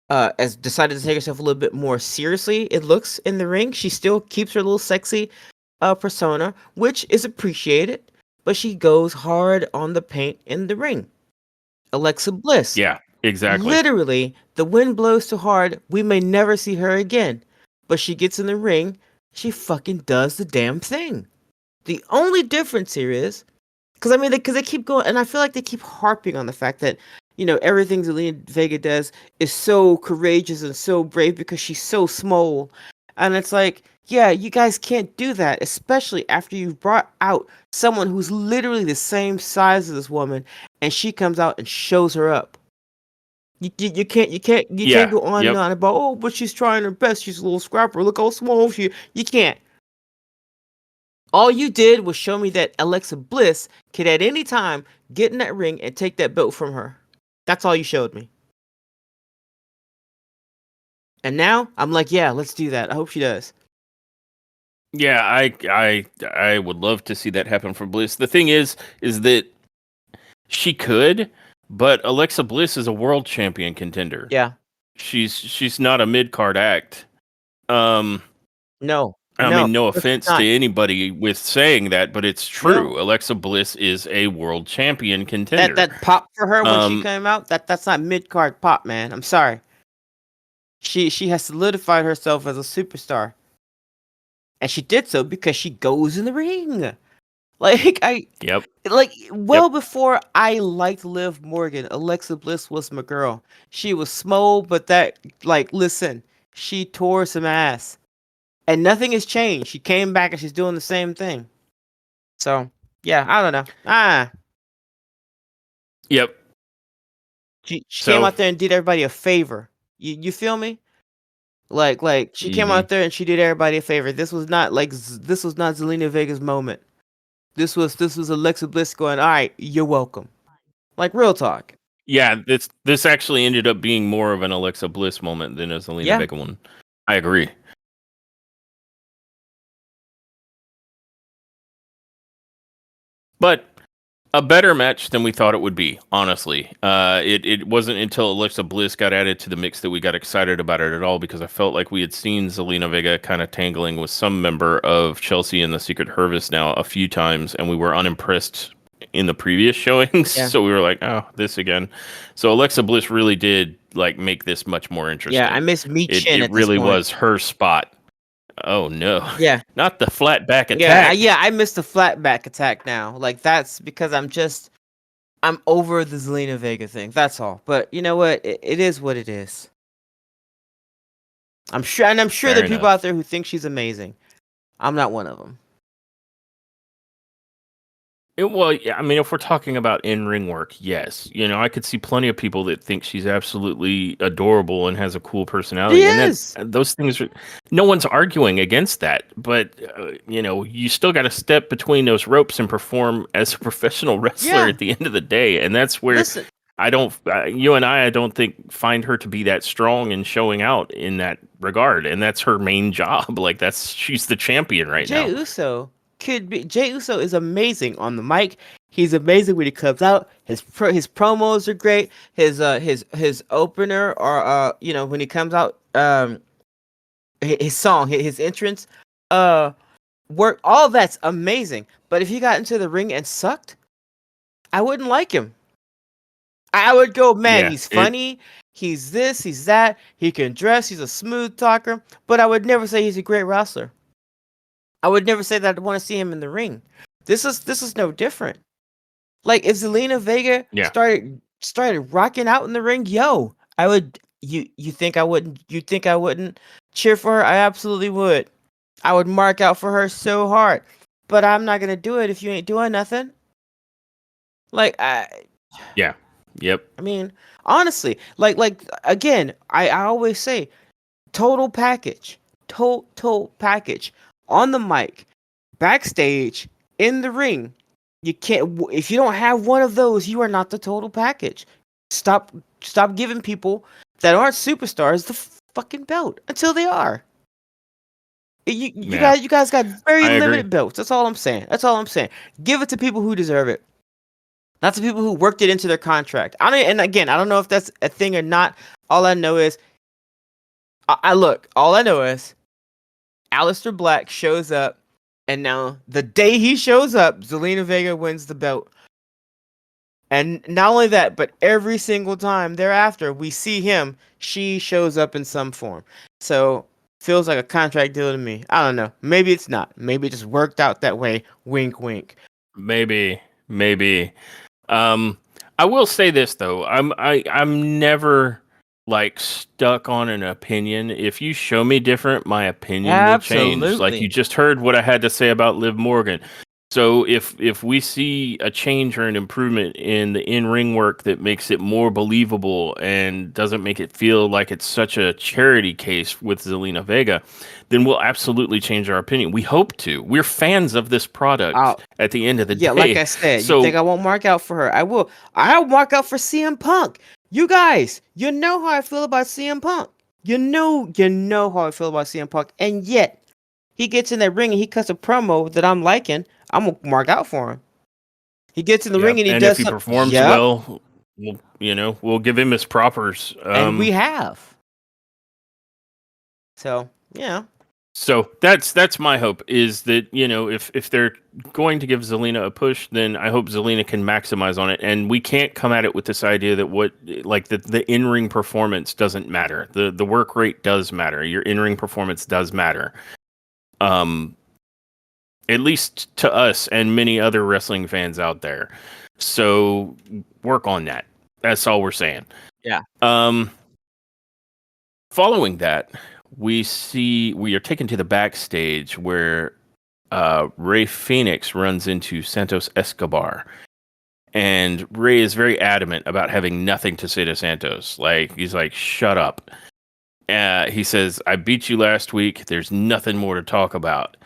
Speaker 2: has decided to take herself a little bit more seriously, it looks, in the ring. She still keeps her little sexy persona, which is appreciated, but she goes hard on the paint in the ring. Alexa Bliss.
Speaker 1: Yeah, exactly.
Speaker 2: Literally, the wind blows too hard, we may never see her again. But she gets in the ring, she fucking does the damn thing. The only difference here is, because they keep going, and I feel like they keep harping on the fact that, everything Zelina Vega does is so courageous and so brave because she's so small. And it's like, yeah, you guys can't do that, especially after you've brought out someone who's literally the same size as this woman, and she comes out and shows her up. You can't go on and on about, oh, but she's trying her best. She's a little scrapper. Look how small she. You can't. All you did was show me that Alexa Bliss could at any time get in that ring and take that belt from her. That's all you showed me. And now I'm like, yeah, let's do that. I hope she does.
Speaker 1: Yeah, I would love to see that happen for Bliss. The thing is that she could, but Alexa Bliss is a world champion contender.
Speaker 2: Yeah.
Speaker 1: She's not a mid-card act.
Speaker 2: No.
Speaker 1: I mean, no offense to anybody with saying that, but it's true.
Speaker 2: No.
Speaker 1: Alexa Bliss is a world champion contender.
Speaker 2: That pop for her when she came out, that's not mid-card pop, man. I'm sorry. She has solidified herself as a superstar. And she did so because she goes in the ring. Before I liked Liv Morgan, Alexa Bliss was my girl. She was small, but listen, she tore some ass. And nothing has changed. She came back and she's doing the same thing. So, yeah, I don't know.
Speaker 1: Yep.
Speaker 2: She came out there and did everybody a favor. You feel me? Like she came out there and she did everybody a favor. This was not Zelina Vega's moment. This was Alexa Bliss going, all right, you're welcome. Like, real talk.
Speaker 1: Yeah, this actually ended up being more of an Alexa Bliss moment than a Zelina Vega one. I agree. But a better match than we thought it would be, honestly. It wasn't until Alexa Bliss got added to the mix that we got excited about it at all, because I felt like we had seen Zelina Vega kind of tangling with some member of Chelsea and the Secret Harvest now a few times, and we were unimpressed in the previous showings. Yeah. So we were like, oh, this again. So Alexa Bliss really did make this much more interesting.
Speaker 2: Yeah, I miss Meat Chin.
Speaker 1: It really was her spot. Oh no,
Speaker 2: Yeah,
Speaker 1: not the flat back
Speaker 2: yeah,
Speaker 1: attack.
Speaker 2: yeah. I missed the flat back attack now. Like that's because I'm over the Zelina Vega thing. That's all. But you know what? It is what it is. I'm sure there
Speaker 1: Fair
Speaker 2: are people
Speaker 1: enough.
Speaker 2: out there who think she's amazing. I'm not one of them.
Speaker 1: Well, yeah, I mean, if we're talking about in-ring work, yes. I could see plenty of people that think she's absolutely adorable and has a cool
Speaker 2: She
Speaker 1: personality, and
Speaker 2: is.
Speaker 1: those things are. No one's arguing against that, but you still got to step between those ropes and perform as a professional wrestler
Speaker 2: Yeah.
Speaker 1: at the end of the day, and that's where
Speaker 2: Listen,
Speaker 1: I don't. You and I don't think find her to be that strong and showing out in that regard, and that's her main job. Like she's the champion right
Speaker 2: Jay
Speaker 1: now.
Speaker 2: Uso Jay Uso is amazing on the mic. He's amazing when he comes out. His promos are great. His opener or when he comes out his song, his entrance work, all that's amazing. But if he got into the ring and sucked, I wouldn't like him. I would go, man,
Speaker 1: Yeah,
Speaker 2: he's funny, he's this, he's that, he can dress, he's a smooth talker, but I would never say he's a great wrestler. I would never say that I'd want to see him in the ring. This is no different. Like if Zelina Vega
Speaker 1: yeah.
Speaker 2: started rocking out in the ring, yo, I would. You think I wouldn't? You think I wouldn't cheer for her? I absolutely would. I would mark out for her so hard. But I'm not gonna do it if you ain't doing nothing. Like
Speaker 1: Yeah. Yep.
Speaker 2: I mean, honestly, like again, I always say total package, total package on the mic, backstage, in the ring. You can't if you don't have one of those, you are not the total package. Stop giving people that aren't superstars the fucking belt until they are.
Speaker 1: Yeah.
Speaker 2: You guys got very
Speaker 1: I agree.
Speaker 2: limited belts. That's all I'm saying. That's all I'm saying. Give it to people who deserve it. Not to people who worked it into their contract. And again, I don't know if that's a thing or not. All I know is all I know is Aleister Black shows up, and now the day he shows up, Zelina Vega wins the belt. And not only that, but every single time thereafter we see him, she shows up in some form. So feels like a contract deal to me. I don't know. Maybe it's not. Maybe it just worked out that way. Wink, wink.
Speaker 1: Maybe. I will say this though. I'm never like stuck on an opinion. If you show me different, my opinion will change. Like you
Speaker 2: Absolutely.
Speaker 1: just heard what I had to say about Liv Morgan. So if we see a change or an improvement in the in-ring work that makes it more believable and doesn't make it feel like it's such a charity case with Zelina Vega, then we'll absolutely change our opinion. We hope to. We're fans of this product at the end of the
Speaker 2: Yeah, like
Speaker 1: day.
Speaker 2: I said, you think
Speaker 1: So
Speaker 2: I won't mark out for her? I will. I'll mark out for CM Punk. You guys, you know how I feel about CM Punk. You know how I feel about CM Punk, and yet he gets in that ring and he cuts a promo that I'm liking. I'm gonna mark out for him. He gets in the
Speaker 1: yeah,
Speaker 2: ring and he
Speaker 1: and if
Speaker 2: does
Speaker 1: he
Speaker 2: something.
Speaker 1: performs
Speaker 2: Yep,
Speaker 1: well, we'll give him his propers.
Speaker 2: and we have. So yeah,
Speaker 1: So that's my hope is that if they're going to give Zelina a push, then I hope Zelina can maximize on it, and we can't come at it with this idea that the in ring performance doesn't matter. The work rate does matter. Your in ring performance does matter. At least to us and many other wrestling fans out there. So work on that. That's all we're saying.
Speaker 2: yeah.
Speaker 1: Following that, we are taken to the backstage where Ray Phoenix runs into Santos Escobar. And Ray is very adamant about having nothing to say to Santos. Like, he's like, shut up. He says, I beat you last week. There's nothing more to talk about.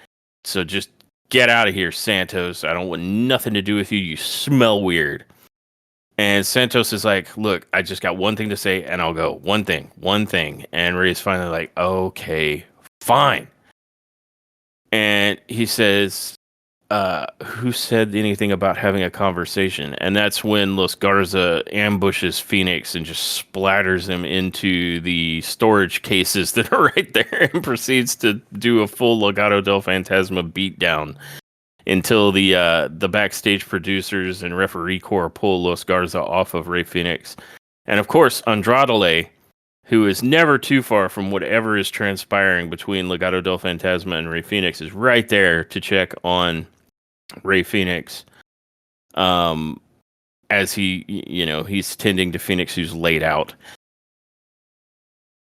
Speaker 1: So just get out of here, Santos. I don't want nothing to do with you. You smell weird. And Santos is like, look, I just got one thing to say and I'll go. One thing. And Ray's finally like, okay, fine. And he says, who said anything about having a conversation? And that's when Los Garza ambushes Phoenix and just splatters him into the storage cases that are right there and proceeds to do a full Legado del Fantasma beatdown until the backstage producers and referee corps pull Los Garza off of Ray Phoenix. And of course, Andrade who is never too far from whatever is transpiring between Legado del Fantasma and Rey Fenix, is right there to check on Rey Fenix. As he's tending to Phoenix, who's laid out.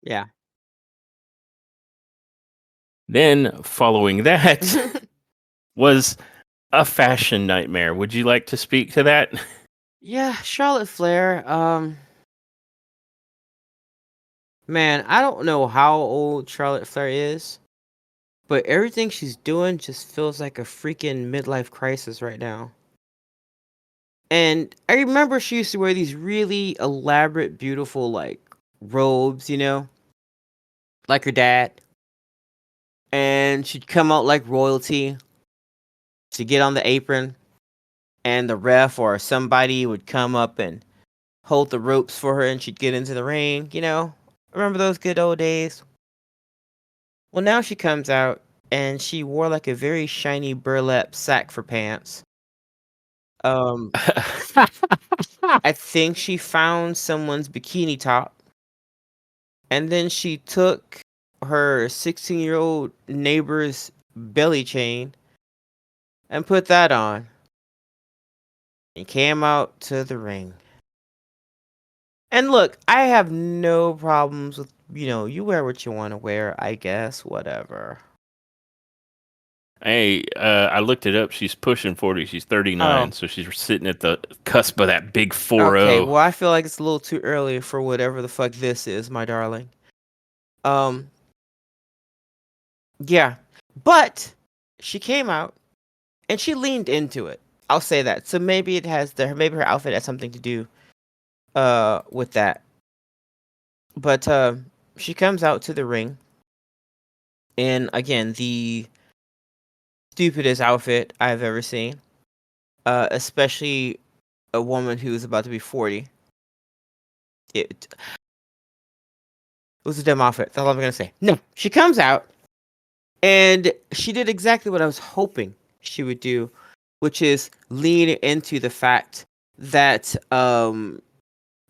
Speaker 2: Yeah.
Speaker 1: Then, following that, was a fashion nightmare. Would you like to speak to that?
Speaker 2: Yeah, Charlotte Flair. Man, I don't know how old Charlotte Flair is, but everything she's doing just feels like a freaking midlife crisis right now. And I remember she used to wear these really elaborate, beautiful, like, robes, like her dad. And she'd come out like royalty. She'd get on the apron, and the ref or somebody would come up and hold the ropes for her, and she'd get into the ring, Remember those good old days? Well, now she comes out, and she wore like a very shiny burlap sack for pants. I think she found someone's bikini top, and then she took her 16-year-old neighbor's belly chain and put that on and came out to the ring. And look, I have no problems with, you wear what you want to wear, I guess, whatever.
Speaker 1: Hey, I looked it up. She's pushing 40. She's 39, so she's sitting at the cusp of that big 4-0.
Speaker 2: Okay, well, I feel like it's a little too early for whatever the fuck this is, my darling. Yeah, but she came out and she leaned into it. I'll say that. So maybe maybe her outfit has something to do with that. But she comes out to the ring in, again, the stupidest outfit I've ever seen. Especially a woman who's about to be 40. It was a dumb outfit. That's all I'm gonna say. No, she comes out and she did exactly what I was hoping she would do, which is lean into the fact that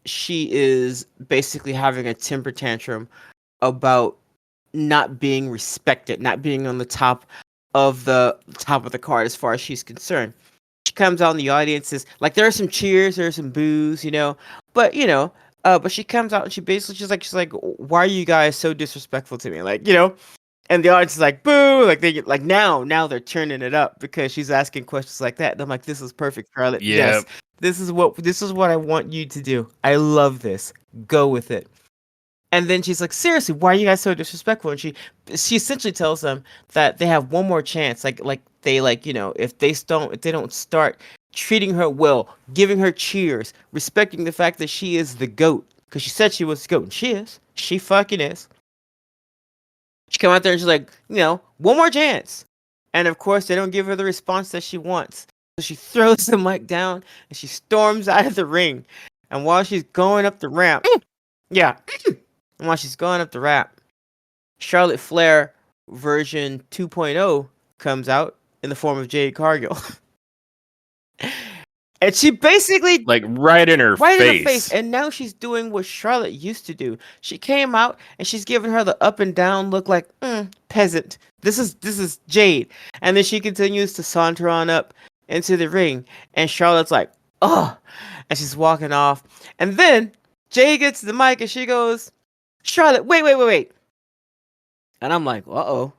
Speaker 2: she is basically having a temper tantrum about not being respected, not being on the top of the card as far as she's concerned. She comes out in the audience, is like, there are some cheers, there are some boos, but but she comes out and she's like, why are you guys so disrespectful to me? Like, and the audience is like, boo, like now they're turning it up because she's asking questions like that. And I'm like, this is perfect, Charlotte.
Speaker 1: Yep.
Speaker 2: Yes, this is what I want you to do. I love this. Go with it. And then she's like, seriously, why are you guys so disrespectful? And she essentially tells them that they have one more chance. Like they if they don't start treating her well, giving her cheers, respecting the fact that she is the GOAT, because she said she was the GOAT, and she is. She fucking is. She come out there and she's like, one more chance. And of course, they don't give her the response that she wants. So she throws the mic down and she storms out of the ring. And while she's going up the ramp, and while she's going up the ramp, Charlotte Flair version 2.0 comes out in the form of Jade Cargill. And she basically,
Speaker 1: like, right in her face.
Speaker 2: And now she's doing what Charlotte used to do. She came out and she's giving her the up and down look, like, peasant. This is Jade. And then she continues to saunter on up into the ring. And Charlotte's like, oh. And she's walking off. And then Jade gets the mic and she goes, Charlotte, wait. And I'm like, uh-oh.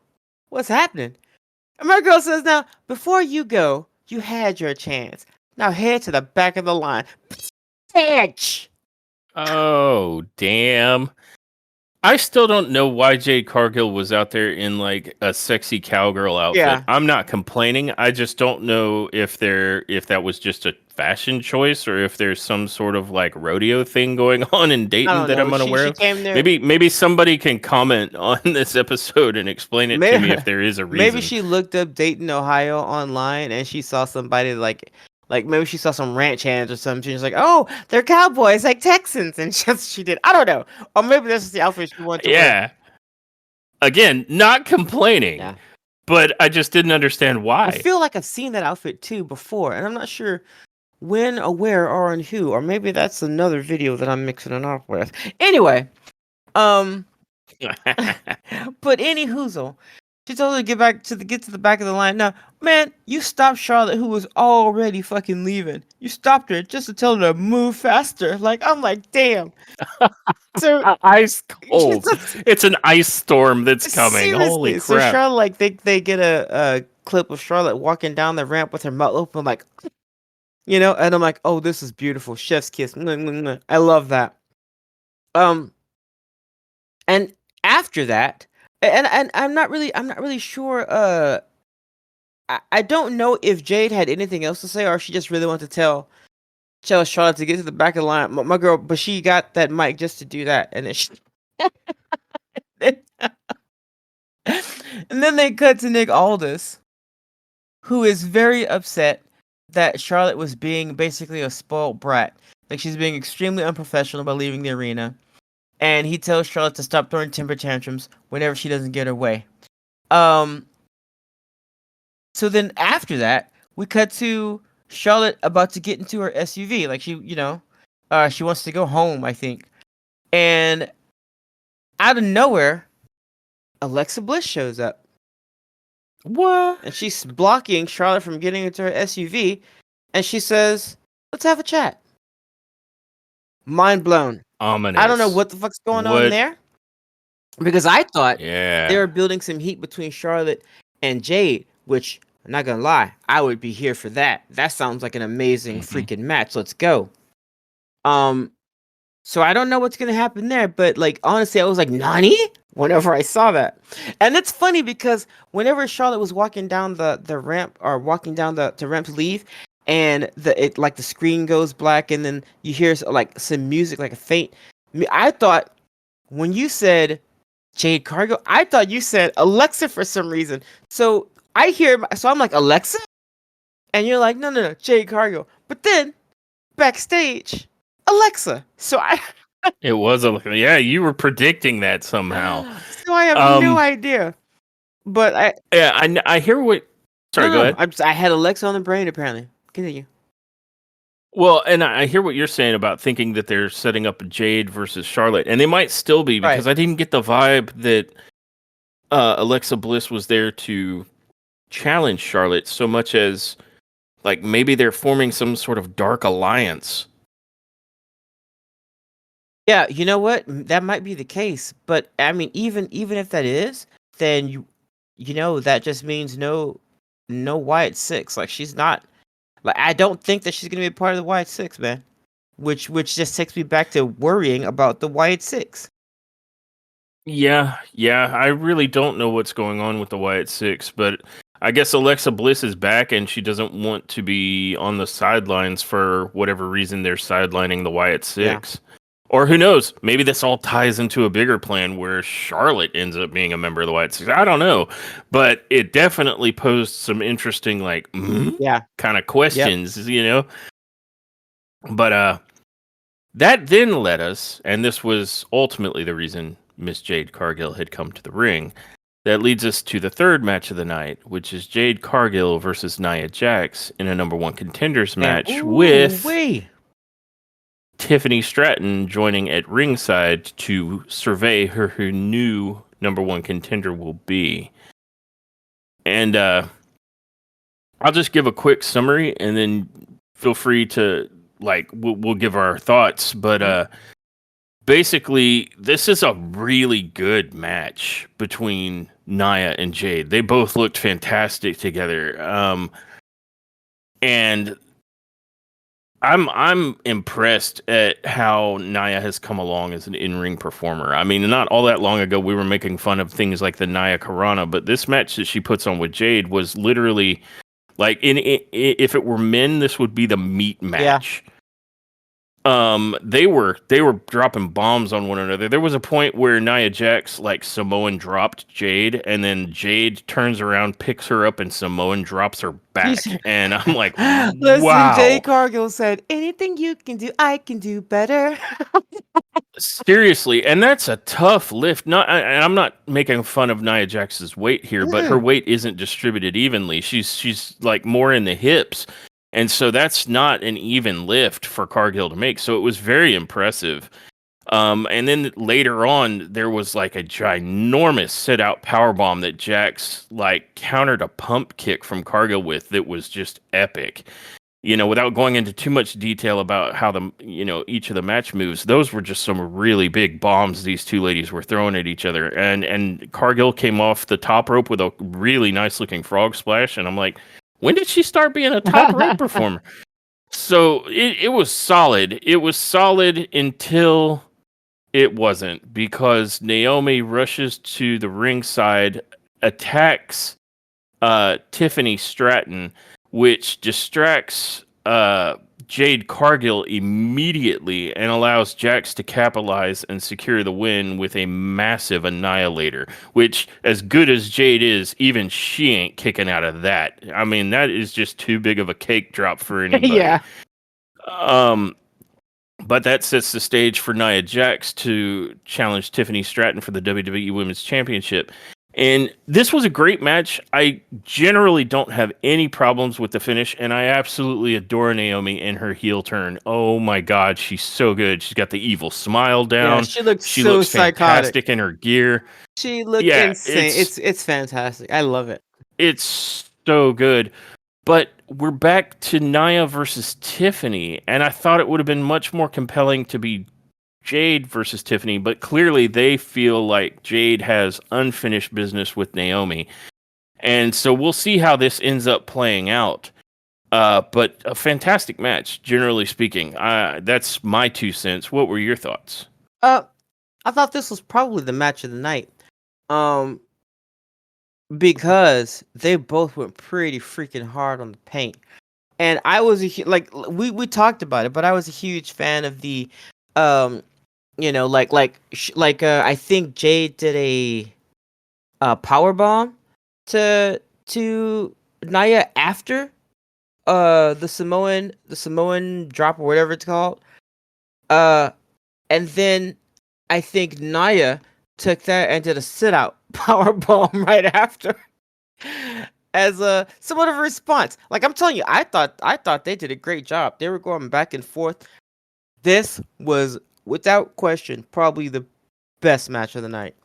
Speaker 2: What's happening? And my girl says, now, before you go, you had your chance. Now head to the back of the line. Bitch!
Speaker 1: Oh, damn. I still don't know why Jade Cargill was out there in, like, a sexy cowgirl outfit.
Speaker 2: Yeah.
Speaker 1: I'm not complaining. I just don't know if that was just a fashion choice or if there's some sort of, like, rodeo thing going on in Dayton that I'm unaware of.
Speaker 2: Came there.
Speaker 1: Maybe somebody can comment on this episode and explain it to me if there is a reason.
Speaker 2: Maybe she looked up Dayton, Ohio online and she saw somebody like maybe she saw some ranch hands or something. She's like, oh, they're cowboys like Texans. And she did. I don't know. Or maybe this is the outfit she wanted to wear.
Speaker 1: Again, not complaining.
Speaker 2: Yeah.
Speaker 1: But I just didn't understand why.
Speaker 2: I feel like I've seen that outfit too before. And I'm not sure when or where or on who. Or maybe that's another video that I'm mixing it up with. Anyway, Um, but any hoozle, she told her to get to the back of the line. Now, man, you stopped Charlotte, who was already fucking leaving. You stopped her just to tell her to move faster. Like, I'm like, damn. So
Speaker 1: Ice cold. It's an ice storm that's coming. Holy
Speaker 2: seriously. So
Speaker 1: crap.
Speaker 2: Charlotte, like, they get a clip of Charlotte walking down the ramp with her mouth open, like, and I'm like, oh, this is beautiful. Chef's kiss. I love that. And after that, and I'm not really sure. I don't know if Jade had anything else to say, or if she just really wanted to tell Charlotte to get to the back of the line. My girl, but she got that mic just to do that, and then and then they cut to Nick Aldis, who is very upset that Charlotte was being basically a spoiled brat. Like, she's being extremely unprofessional by leaving the arena. And he tells Charlotte to stop throwing temper tantrums whenever she doesn't get her way. So then after that, we cut to Charlotte about to get into her SUV. Like, she wants to go home, I think. And out of nowhere, Alexa Bliss shows up.
Speaker 1: What?
Speaker 2: And she's blocking Charlotte from getting into her SUV. And she says, let's have a chat. Mind blown.
Speaker 1: Ominous.
Speaker 2: I don't know what the fuck's going on there. Because I thought they were building some heat between Charlotte and Jade, which, I'm not gonna lie, I would be here for that. That sounds like an amazing freaking match. Let's go. So I don't know what's gonna happen there, but like, honestly, I was like, Nani? Whenever I saw that. And it's funny because whenever Charlotte was walking down the ramp, or walking down the ramp to leave, and the screen goes black, and then you hear like some music, like a faint. I thought when you said Jade Cargill, I thought you said Alexa for some reason. So I'm like, Alexa? And you're like, no, Jade Cargill. But then backstage, Alexa. So
Speaker 1: it was you were predicting that somehow.
Speaker 2: So I have no idea. But
Speaker 1: I hear what. Sorry, go ahead.
Speaker 2: I had Alexa on the brain apparently. Continue.
Speaker 1: Well, and I hear what you're saying about thinking that they're setting up Jade versus Charlotte, and they might still be, because I didn't get the vibe that Alexa Bliss was there to challenge Charlotte so much as like maybe they're forming some sort of dark alliance.
Speaker 2: Yeah, you know what? That might be the case, but I mean, even if that is, then you know that just means no Wyatt Six. Like, she's not. Like, I don't think that she's gonna be a part of the Wyatt Six, man. Which just takes me back to worrying about the Wyatt Six.
Speaker 1: Yeah, I really don't know what's going on with the Wyatt Six, but I guess Alexa Bliss is back, and she doesn't want to be on the sidelines for whatever reason they're sidelining the Wyatt Six. Yeah. Or who knows? Maybe this all ties into a bigger plan where Charlotte ends up being a member of the Wyatt Six. I don't know, but it definitely posed some interesting, kind of questions, But that then led us, and this was ultimately the reason Miss Jade Cargill had come to the ring. That leads us to the third match of the night, which is Jade Cargill versus Nia Jax in a number one contenders match with Tiffany Stratton joining at ringside to survey who her new number one contender will be. And I'll just give a quick summary, and then feel free to we'll give our thoughts. But basically, this is a really good match between Nia and Jade. They both looked fantastic together. And I'm impressed at how Nia has come along as an in-ring performer. I mean, not all that long ago, we were making fun of things like the Nia Karana, but this match that she puts on with Jade was literally like, if it were men, this would be the meat match. Yeah. They were dropping bombs on one another. There was a point where Nia Jax Samoan dropped Jade, and then Jade turns around, picks her up, and Samoan drops her back. And I'm like, wow.
Speaker 2: Listen, Jade Cargill said, anything you can do, I can do better.
Speaker 1: Seriously, and that's a tough lift. I'm not making fun of Nia Jax's weight here, but her weight isn't distributed evenly. She's like more in the hips. And so that's not an even lift for Cargill to make. So it was very impressive. And then later on, there was like a ginormous sit out power bomb that Jax like countered a pump kick from Cargill with that was just epic. Without going into too much detail about how each of the match moves, those were just some really big bombs these two ladies were throwing at each other. And Cargill came off the top rope with a really nice looking frog splash. And I'm like, when did she start being a top rope performer? So it was solid. It was solid until it wasn't, because Naomi rushes to the ringside, attacks Tiffany Stratton, which distracts Jade Cargill immediately and allows Jax to capitalize and secure the win with a massive annihilator, which, as good as Jade is, even she ain't kicking out of that. I mean, that is just too big of a cake drop for anybody.
Speaker 2: Yeah.
Speaker 1: But that sets the stage for Nia Jax to challenge Tiffany Stratton for the WWE Women's Championship. And this was a great match. I generally don't have any problems with the finish, and I absolutely adore Naomi in her heel turn. Oh my God, she's so good. She's got the evil smile down.
Speaker 2: Yeah, she looks
Speaker 1: She
Speaker 2: so
Speaker 1: looks fantastic
Speaker 2: psychotic.
Speaker 1: in her gear.
Speaker 2: She looked
Speaker 1: Yeah,
Speaker 2: insane. It's fantastic. I love it.
Speaker 1: it's so good. But we're back to Nia versus Tiffany, and I thought it would have been much more compelling to be Jade versus Tiffany, but clearly they feel like Jade has unfinished business with Naomi. And so we'll see how this ends up playing out. But a fantastic match, generally speaking. That's my 2 cents. What were your thoughts?
Speaker 2: I thought this was probably the match of the night. Because they both went pretty freaking hard on the paint. And I was we talked about it, but I was a huge fan of the I think Jade did a power bomb to Nia after the Samoan drop or whatever it's called. And then I think Nia took that and did a sit out power bomb right after as a somewhat of a response. Like, I'm telling you, I thought they did a great job. They were going back and forth. This was, without question, probably the best match of the night.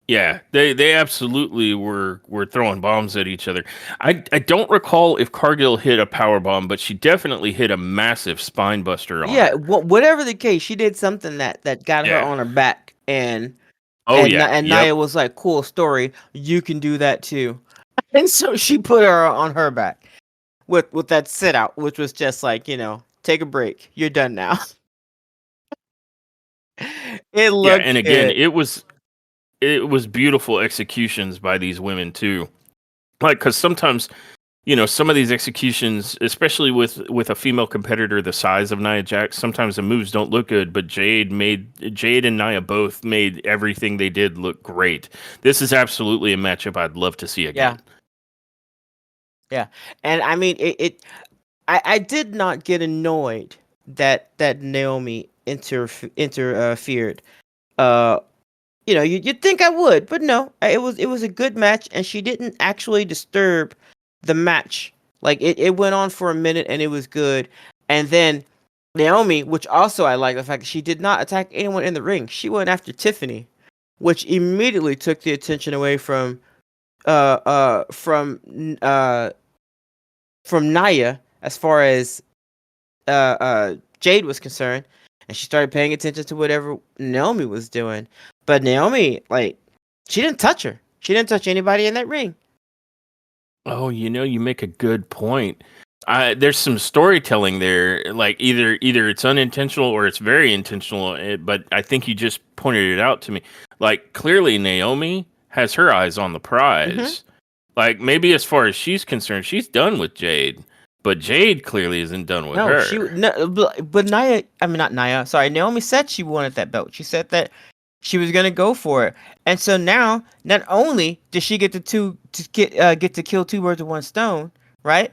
Speaker 1: Yeah, they absolutely were throwing bombs at each other. I don't recall if Cargill hit a power bomb, but she definitely hit a massive spine buster on her.
Speaker 2: Whatever the case, she did something that got her on her back, and Nia was like, "Cool story, you can do that too." And so she put her on her back with that sit out, which was just like, take a break, you're done now. It looked
Speaker 1: and again,
Speaker 2: good.
Speaker 1: it was beautiful executions by these women too. Like, because sometimes, some of these executions, especially with a female competitor the size of Nia Jax, sometimes the moves don't look good. But Jade and Nia both made everything they did look great. This is absolutely a matchup I'd love to see again.
Speaker 2: Yeah, and I mean I did not get annoyed that Naomi interfered. You'd think I would, but no. It was a good match, and she didn't actually disturb the match. Like, it went on for a minute, and it was good. And then Naomi, which also I like the fact that she did not attack anyone in the ring. She went after Tiffany, which immediately took the attention away from Nia as far as Jade was concerned, and she started paying attention to whatever Naomi was doing. But Naomi, like, she didn't touch her. She didn't touch anybody in that ring.
Speaker 1: Oh, you make a good point. There's some storytelling there. Like, either it's unintentional or it's very intentional. But I think you just pointed it out to me. Like, clearly Naomi has her eyes on the prize. Mm-hmm. Like, maybe as far as she's concerned, she's done with Jade. But Jade clearly isn't done with her.
Speaker 2: But Nia, I mean, not Nia. Sorry, Naomi said she wanted that belt. She said that she was gonna go for it, and so now not only does she get to kill two birds with one stone, right?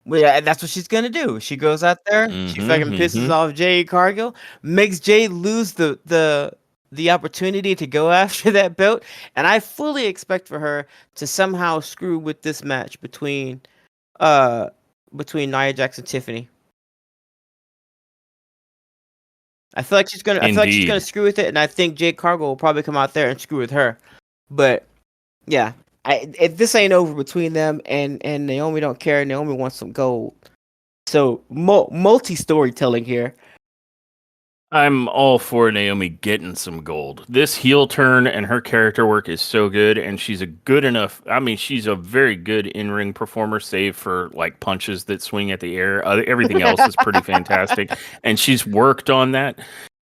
Speaker 2: Well, that's what she's gonna do. She goes out there, she fucking pisses off Jade Cargill, makes Jade lose the opportunity to go after that belt, and I fully expect for her to somehow screw with this match between Nia Jax and Tiffany. I feel like she's gonna. I feel like she's gonna
Speaker 1: Indeed.
Speaker 2: screw with it, and I think Jade Cargill will probably come out there and screw with her. But yeah, if this ain't over between them and Naomi don't care. Naomi wants some gold. So multi storytelling here.
Speaker 1: I'm all for Naomi getting some gold. This heel turn and her character work is so good, and she's a good enough. I mean, she's a very good in-ring performer, save for like punches that swing at the air. Everything else is pretty fantastic, and she's worked on that.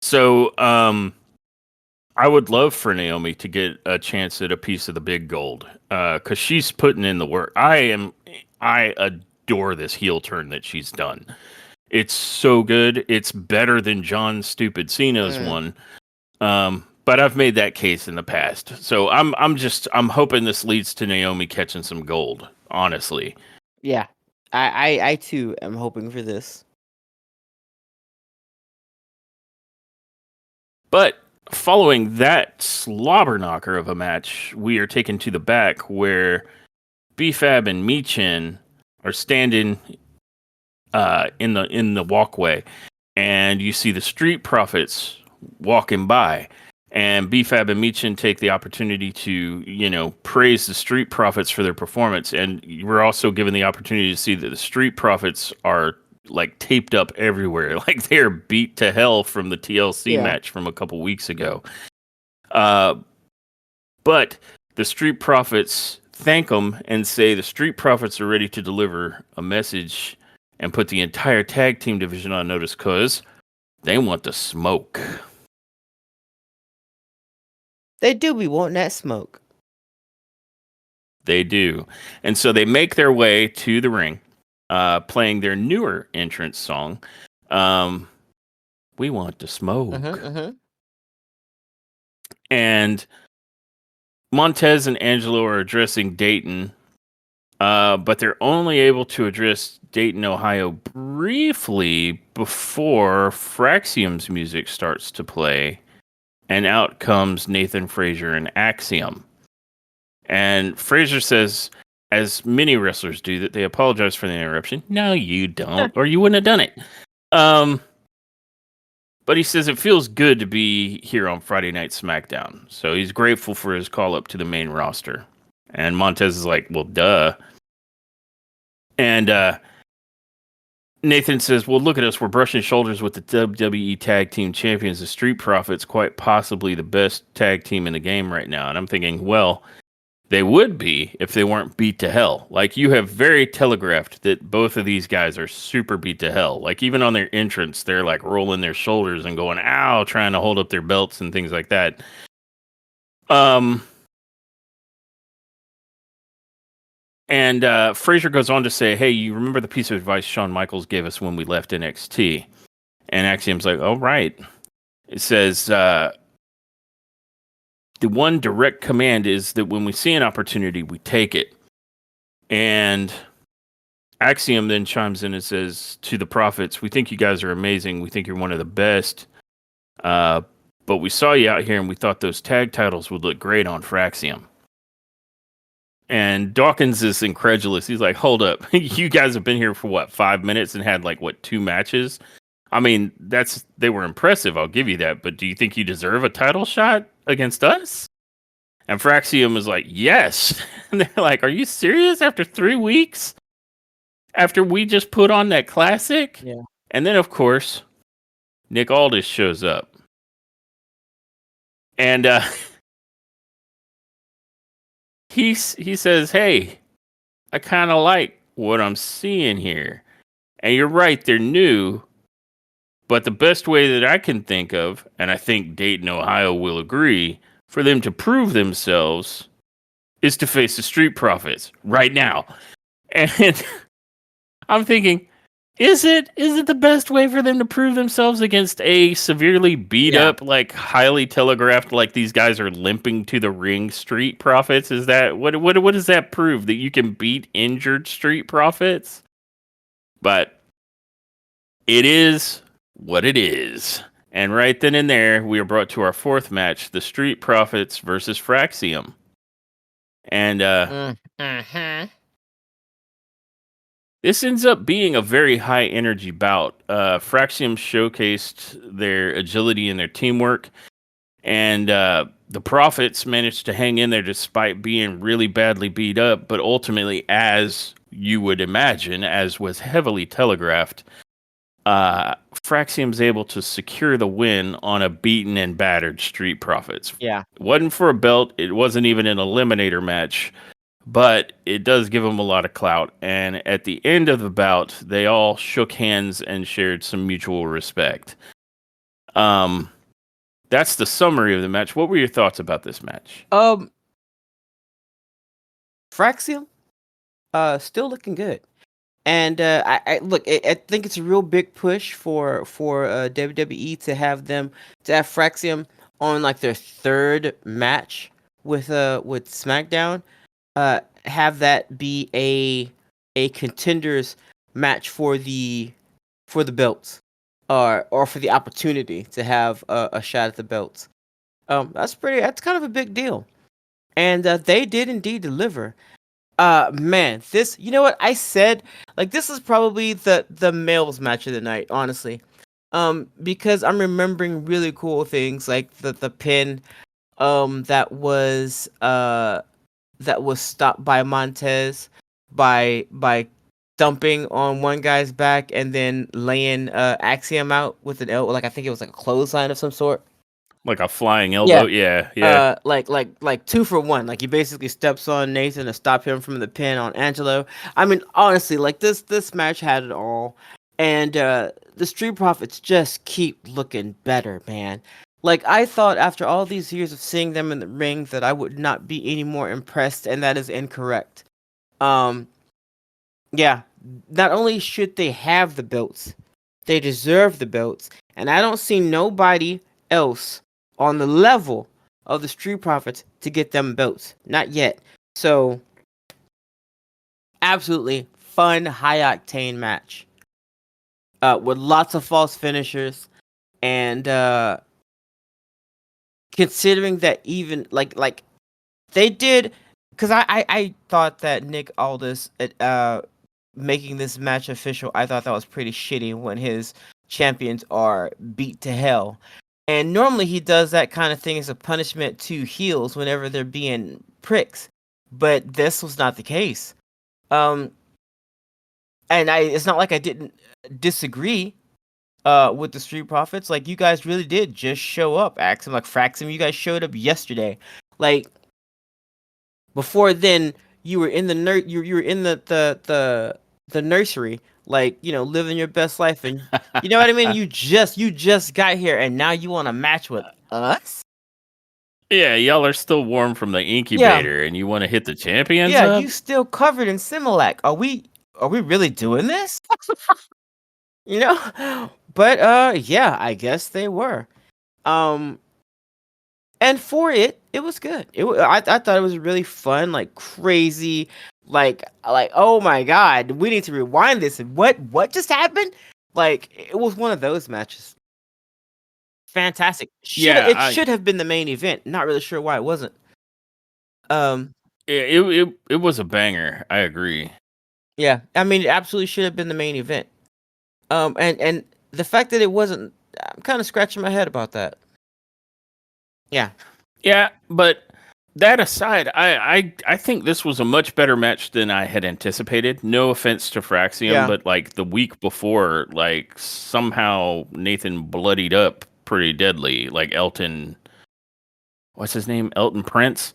Speaker 1: So, I would love for Naomi to get a chance at a piece of the big gold, because she's putting in the work. I adore this heel turn that she's done. It's so good. It's better than John Stupid Cena's one. But I've made that case in the past. So I'm hoping this leads to Naomi catching some gold, honestly.
Speaker 2: Yeah. I too am hoping for this.
Speaker 1: But following that slobber knocker of a match, we are taken to the back where B-Fab and Michin are standing in the walkway, and you see the Street Profits walking by, and B-Fab and Michin take the opportunity to praise the Street Profits for their performance, and we're also given the opportunity to see that the Street Profits are like taped up everywhere, like they are beat to hell from the TLC match from a couple weeks ago. But the Street Profits thank them and say the Street Profits are ready to deliver a message and put the entire tag team division on notice because they want the smoke.
Speaker 2: They do be wanting that smoke.
Speaker 1: They do. And so they make their way to the ring, playing their newer entrance song, We Want the Smoke. And Montez and Angelo are addressing Dayton, but they're only able to address Dayton, Ohio briefly before Fraxium's music starts to play, and out comes Nathan Frazier and Axiom. And Frazier says, as many wrestlers do, that they apologize for the interruption. No, you don't, or you wouldn't have done it. But he says it feels good to be here on Friday Night SmackDown. So he's grateful for his call up to the main roster. And Montez is like, well, duh. And Nathan says, well, look at us. We're brushing shoulders with the WWE Tag Team Champions, the Street Profits, quite possibly the best tag team in the game right now. And I'm thinking, well, they would be if they weren't beat to hell. Like, you have very telegraphed that both of these guys are super beat to hell. Like, even on their entrance, they're like rolling their shoulders and going, ow, trying to hold up their belts and things like that. And Frazier goes on to say, hey, you remember the piece of advice Shawn Michaels gave us when we left NXT? And Axiom's like, oh, right. It says, the one direct command is that when we see an opportunity, we take it. And Axiom then chimes in and says to the Profits, we think you guys are amazing. We think you're one of the best. But we saw you out here and we thought those tag titles would look great on Fraxium. And Dawkins is incredulous. He's like, hold up. You guys have been here for what, 5 minutes and had like, what, 2 matches? I mean, they were impressive. I'll give you that. But do you think you deserve a title shot against us? And Fraxium is like, yes. And they're like, are you serious? After 3 weeks? After we just put on that classic?
Speaker 2: Yeah.
Speaker 1: And then, of course, Nick Aldis shows up. And he says, hey, I kind of like what I'm seeing here. And you're right, they're new. But the best way that I can think of, and I think Dayton, Ohio will agree, for them to prove themselves is to face the Street Profits right now. And I'm thinking, is it the best way for them to prove themselves against a severely beat up, like highly telegraphed, like these guys are limping to the ring Street Profits? Is that what does that prove? That you can beat injured Street Profits? But it is what it is. And right then and there, we are brought to our fourth match, the Street Profits versus Fraxium. And This ends up being a very high energy bout. Fraxium showcased their agility and their teamwork, and the Profits managed to hang in there despite being really badly beat up. But ultimately, as you would imagine, as was heavily telegraphed, Fraxium's able to secure the win on a beaten and battered Street Profits.
Speaker 2: Yeah.
Speaker 1: It wasn't for a belt. It wasn't even an eliminator match, but it does give them a lot of clout. And at the end of the bout, they all shook hands and shared some mutual respect. That's the summary of the match. What were your thoughts about this match?
Speaker 2: Fraxium, still looking good. And I look, I think it's a real big push for WWE to have Fraxium on like their third match with SmackDown. Have that be a contenders match for the belts, or for the opportunity to have a shot at the belts. That's kind of a big deal, and they did indeed deliver. Man, this, you know what I said? Like, this is probably the males match of the night, honestly. Because I'm remembering really cool things like the pin, that was stopped by Montez by thumping on one guy's back and then laying Axiom out with an elbow. Like, I think it was like a clothesline of some sort.
Speaker 1: Like a flying elbow? Yeah.
Speaker 2: Like 2-for-1. Like, he basically steps on Nathan to stop him from the pin on Angelo. I mean, honestly, like, this match had it all, and the Street Profits just keep looking better, man. Like, I thought after all these years of seeing them in the ring that I would not be any more impressed, and that is incorrect. Yeah, not only should they have the belts, they deserve the belts, and I don't see nobody else on the level of the Street Profits to get them belts. Not yet. So, absolutely fun, high octane match. With lots of false finishers, and considering that even like they did, because I thought that Nick Aldis making this match official, I thought that was pretty shitty when his champions are beat to hell. And normally he does that kind of thing as a punishment to heels whenever they're being pricks. But this was not the case. And it's not like I didn't disagree with the Street Profits. Like, you guys really did just show up. Axum, like Fraxum, you guys showed up yesterday. Like, before then, you were in the you were in the nursery, like, you know, living your best life, and you know what I mean. You just got here, and now you want to match with us.
Speaker 1: Yeah, y'all are still warm from the incubator, and you want to hit the champions up?
Speaker 2: You still covered in Similac. Are we really doing this? You know, but yeah, I guess they were. And for it was good. I thought it was really fun, like crazy, like oh my god, we need to rewind this. What just happened? Like, it was one of those matches. Fantastic. It should have been the main event. Not really sure why it wasn't.
Speaker 1: It was a banger. I agree.
Speaker 2: Yeah, I mean, it absolutely should have been the main event. And the fact that it wasn't, I'm kind of scratching my head about that. Yeah.
Speaker 1: Yeah, but that aside, I think this was a much better match than I had anticipated. No offense to Fraxium, but like the week before, like somehow Nathan bloodied up pretty deadly, like Elton. What's his name? Elton Prince.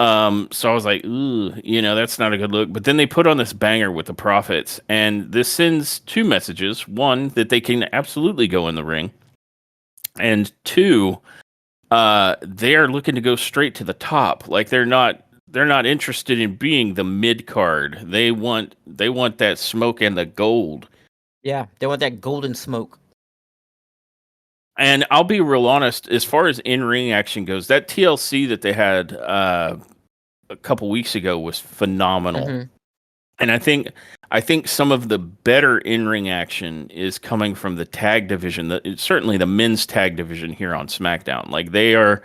Speaker 1: So I was like, ooh, you know, that's not a good look. But then they put on this banger with the Profits, and this sends two messages: one, that they can absolutely go in the ring, and two, they are looking to go straight to the top. Like, they're not interested in being the mid card. They want that smoke and the gold.
Speaker 2: Yeah, they want that golden smoke.
Speaker 1: And I'll be real honest, as far as in-ring action goes, that TLC that they had a couple weeks ago was phenomenal. Mm-hmm. And I think some of the better in-ring action is coming from the tag division. Certainly the men's tag division here on SmackDown. Like, they're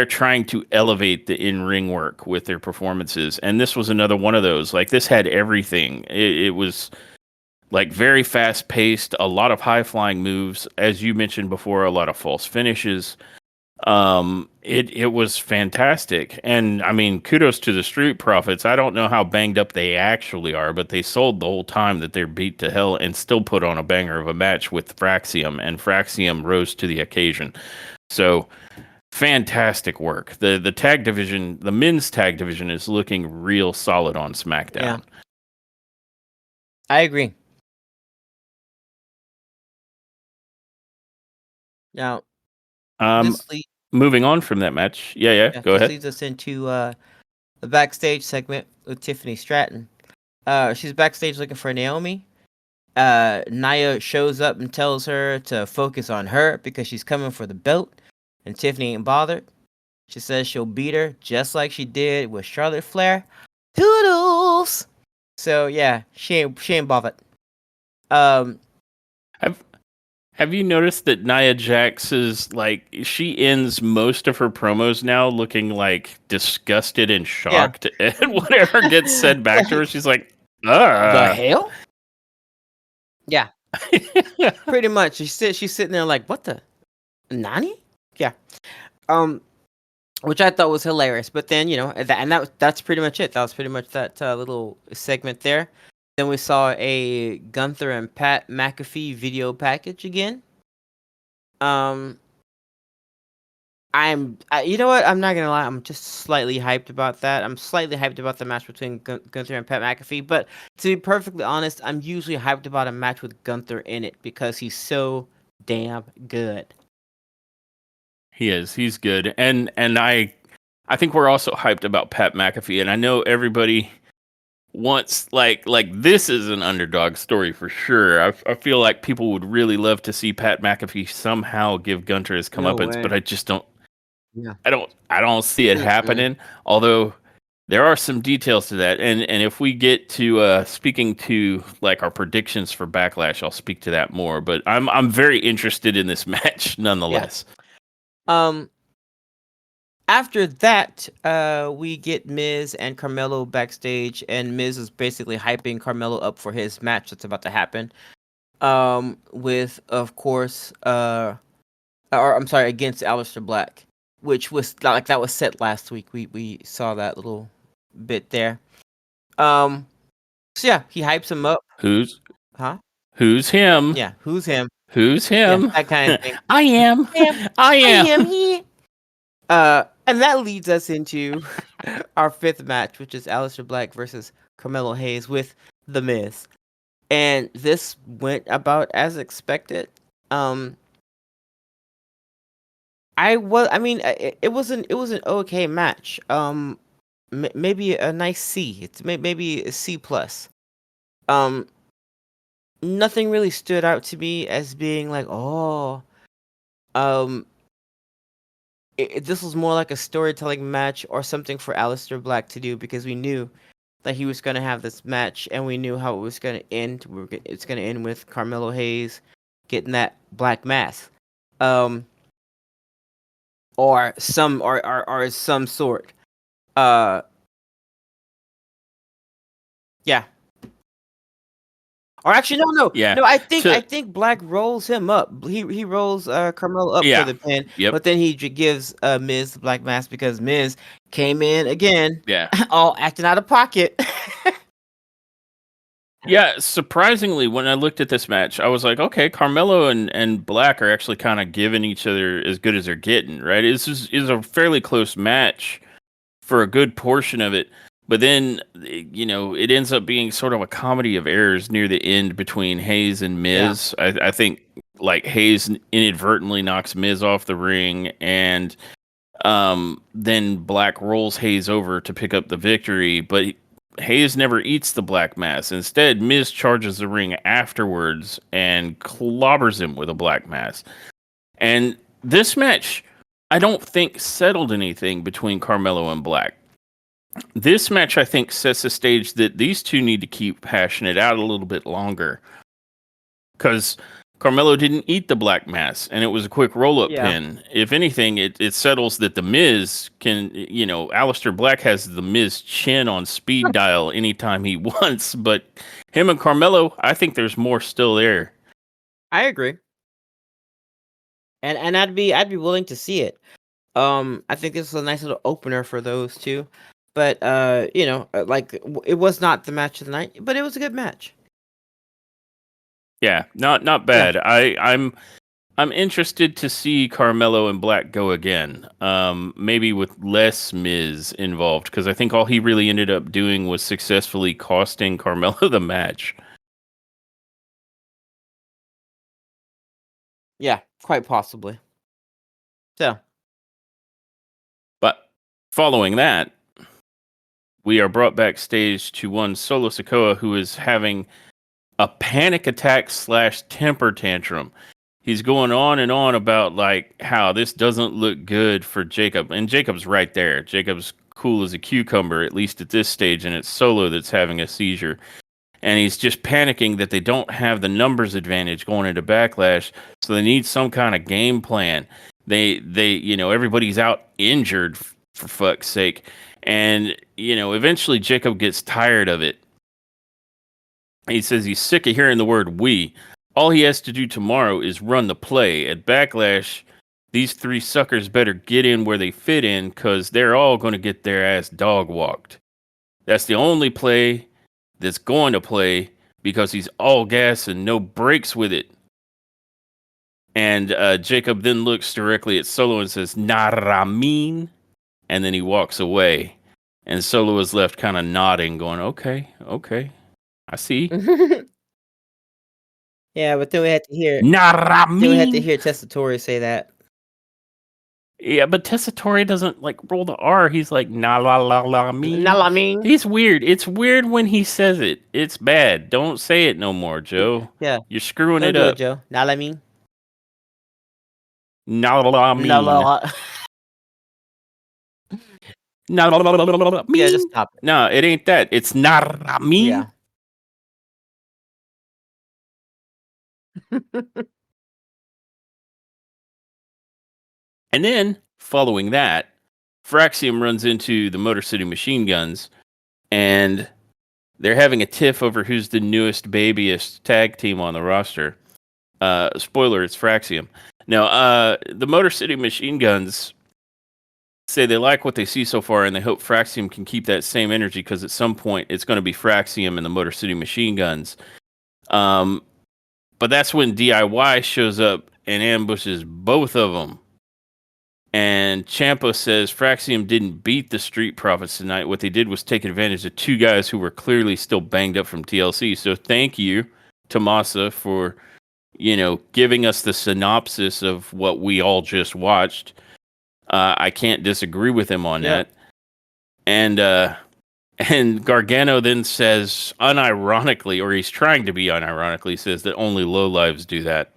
Speaker 1: trying to elevate the in-ring work with their performances. And this was another one of those. Like, this had everything. It was Like very fast paced, a lot of high flying moves, as you mentioned before, a lot of false finishes. It was fantastic, and I mean, kudos to the Street Profits. I don't know how banged up they actually are, but they sold the whole time that they're beat to hell and still put on a banger of a match with Fraxium, and Fraxium rose to the occasion. So fantastic work. The tag division, the men's tag division, is looking real solid on SmackDown.
Speaker 2: Yeah. I agree. Now, this
Speaker 1: moving on from that match. Yeah, go ahead.
Speaker 2: leads us into the backstage segment with Tiffany Stratton. She's backstage looking for Naomi. Nia shows up and tells her to focus on her because she's coming for the belt, and Tiffany ain't bothered. She says she'll beat her just like she did with Charlotte Flair. Toodles! So yeah, she ain't bothered.
Speaker 1: Have you noticed that Nia Jax is like, she ends most of her promos now looking like disgusted and shocked at whatever gets said back to her? She's like,
Speaker 2: the hell? Yeah. Pretty much. She's sitting there like, what the Nani? Yeah. Which I thought was hilarious. But then, that's pretty much it. That was pretty much that little segment there. Then we saw a Gunther and Pat McAfee video package again. You know what? I'm not gonna lie. I'm just slightly hyped about that. I'm slightly hyped about the match between Gunther and Pat McAfee. But to be perfectly honest, I'm usually hyped about a match with Gunther in it because he's so damn good.
Speaker 1: He is. He's good. And I think we're also hyped about Pat McAfee. And I know everybody wants like this is an underdog story for sure. I feel like people would really love to see Pat McAfee somehow give Gunther his comeuppance, but I just don't. Yeah. I don't see it happening. Although there are some details to that, and if we get to speaking to like our predictions for Backlash, I'll speak to that more. But I'm very interested in this match nonetheless.
Speaker 2: Yeah. After that, we get Miz and Carmelo backstage, and Miz is basically hyping Carmelo up for his match that's about to happen. With, of course, against Aleister Black, which was that was set last week. We saw that little bit there. So yeah, he hypes him up.
Speaker 1: Who's
Speaker 2: him?
Speaker 1: Yeah,
Speaker 2: who's him?
Speaker 1: Yeah,
Speaker 2: that kind of thing.
Speaker 1: I am.
Speaker 2: And that leads us into our fifth match, which is Aleister Black versus Carmelo Hayes with The Miz. And this went about as expected. It was an okay match. Maybe a nice C. It's maybe a C plus. Nothing really stood out to me as being like, this was more like a storytelling match or something for Aleister Black to do, because we knew that he was going to have this match and we knew how it was going to end. It's going to end with Carmelo Hayes getting that black mask, or some sort. Yeah. Or actually, no.
Speaker 1: Yeah.
Speaker 2: No, I think Black rolls him up. He rolls Carmelo up for the pin.
Speaker 1: Yep.
Speaker 2: But then he gives Miz the black mask because Miz came in again.
Speaker 1: Yeah.
Speaker 2: All acting out of pocket.
Speaker 1: Yeah, surprisingly, when I looked at this match, I was like, okay, Carmelo and Black are actually kind of giving each other as good as they're getting, right? This is a fairly close match for a good portion of it. But then, it ends up being sort of a comedy of errors near the end between Hayes and Miz. Yeah. I think like Hayes inadvertently knocks Miz off the ring, and then Black rolls Hayes over to pick up the victory. But Hayes never eats the black mass. Instead, Miz charges the ring afterwards and clobbers him with a black mass. And this match, I don't think settled anything between Carmelo and Black. This match, I think, sets the stage that these two need to keep hashing it out a little bit longer. Because Carmelo didn't eat the black mass, and it was a quick roll-up
Speaker 2: Yeah.
Speaker 1: pin. If anything, it settles that the Miz can, Aleister Black has the Miz chin on speed dial anytime he wants, but him and Carmelo, I think there's more still there.
Speaker 2: I agree. And I'd be willing to see it. I think this is a nice little opener for those two. But it was not the match of the night, but it was a good match.
Speaker 1: Yeah, not bad. Yeah. I'm interested to see Carmelo and Black go again. Maybe with less Miz involved, because I think all he really ended up doing was successfully costing Carmelo the match.
Speaker 2: Yeah, quite possibly. So,
Speaker 1: but following that, we are brought backstage to one Solo Sikoa, who is having a panic attack / temper tantrum. He's going on and on about like how this doesn't look good for Jacob, and Jacob's right there. Jacob's cool as a cucumber, at least at this stage, and it's Solo that's having a seizure. And he's just panicking that they don't have the numbers advantage going into Backlash, so they need some kind of game plan. They everybody's out injured for fuck's sake, and eventually Jacob gets tired of it. He says he's sick of hearing the word "we." All he has to do tomorrow is run the play. At Backlash, these three suckers better get in where they fit in, because they're all going to get their ass dog walked. That's the only play that's going to play, because he's all gas and no brakes with it. And Jacob then looks directly at Solo and says, "Naramin," and then he walks away. And Solo is left kind of nodding, going, okay, I see.
Speaker 2: yeah, but then we had to hear
Speaker 1: Naramin.
Speaker 2: Then we had to hear Testatori say that.
Speaker 1: Yeah, but Tessatori doesn't like roll the R. He's like na la la la me.
Speaker 2: Na la me.
Speaker 1: He's weird. It's weird when he says it. It's bad. Don't say it no more, Joe.
Speaker 2: Yeah,
Speaker 1: you're screwing
Speaker 2: don't
Speaker 1: it
Speaker 2: do
Speaker 1: up.
Speaker 2: it, Joe. Na la me.
Speaker 1: Na la la me.
Speaker 2: Na la.
Speaker 1: Na la la la me.
Speaker 2: Yeah, just stop it.
Speaker 1: No, it ain't that. It's na me.
Speaker 2: Yeah.
Speaker 1: And then, following that, Fraxium runs into the Motor City Machine Guns, and they're having a tiff over who's the newest, babyest tag team on the roster. Spoiler, it's Fraxium. Now, the Motor City Machine Guns say they like what they see so far, and they hope Fraxium can keep that same energy, because at some point it's going to be Fraxium and the Motor City Machine Guns. But that's when DIY shows up and ambushes both of them. And Ciampa says Fraxium didn't beat the Street Profits tonight. What they did was take advantage of two guys who were clearly still banged up from TLC. So thank you, Tomasa, for, giving us the synopsis of what we all just watched. I can't disagree with him on that. And Gargano then says, unironically, or he's trying to be unironically, says that only lowlives do that.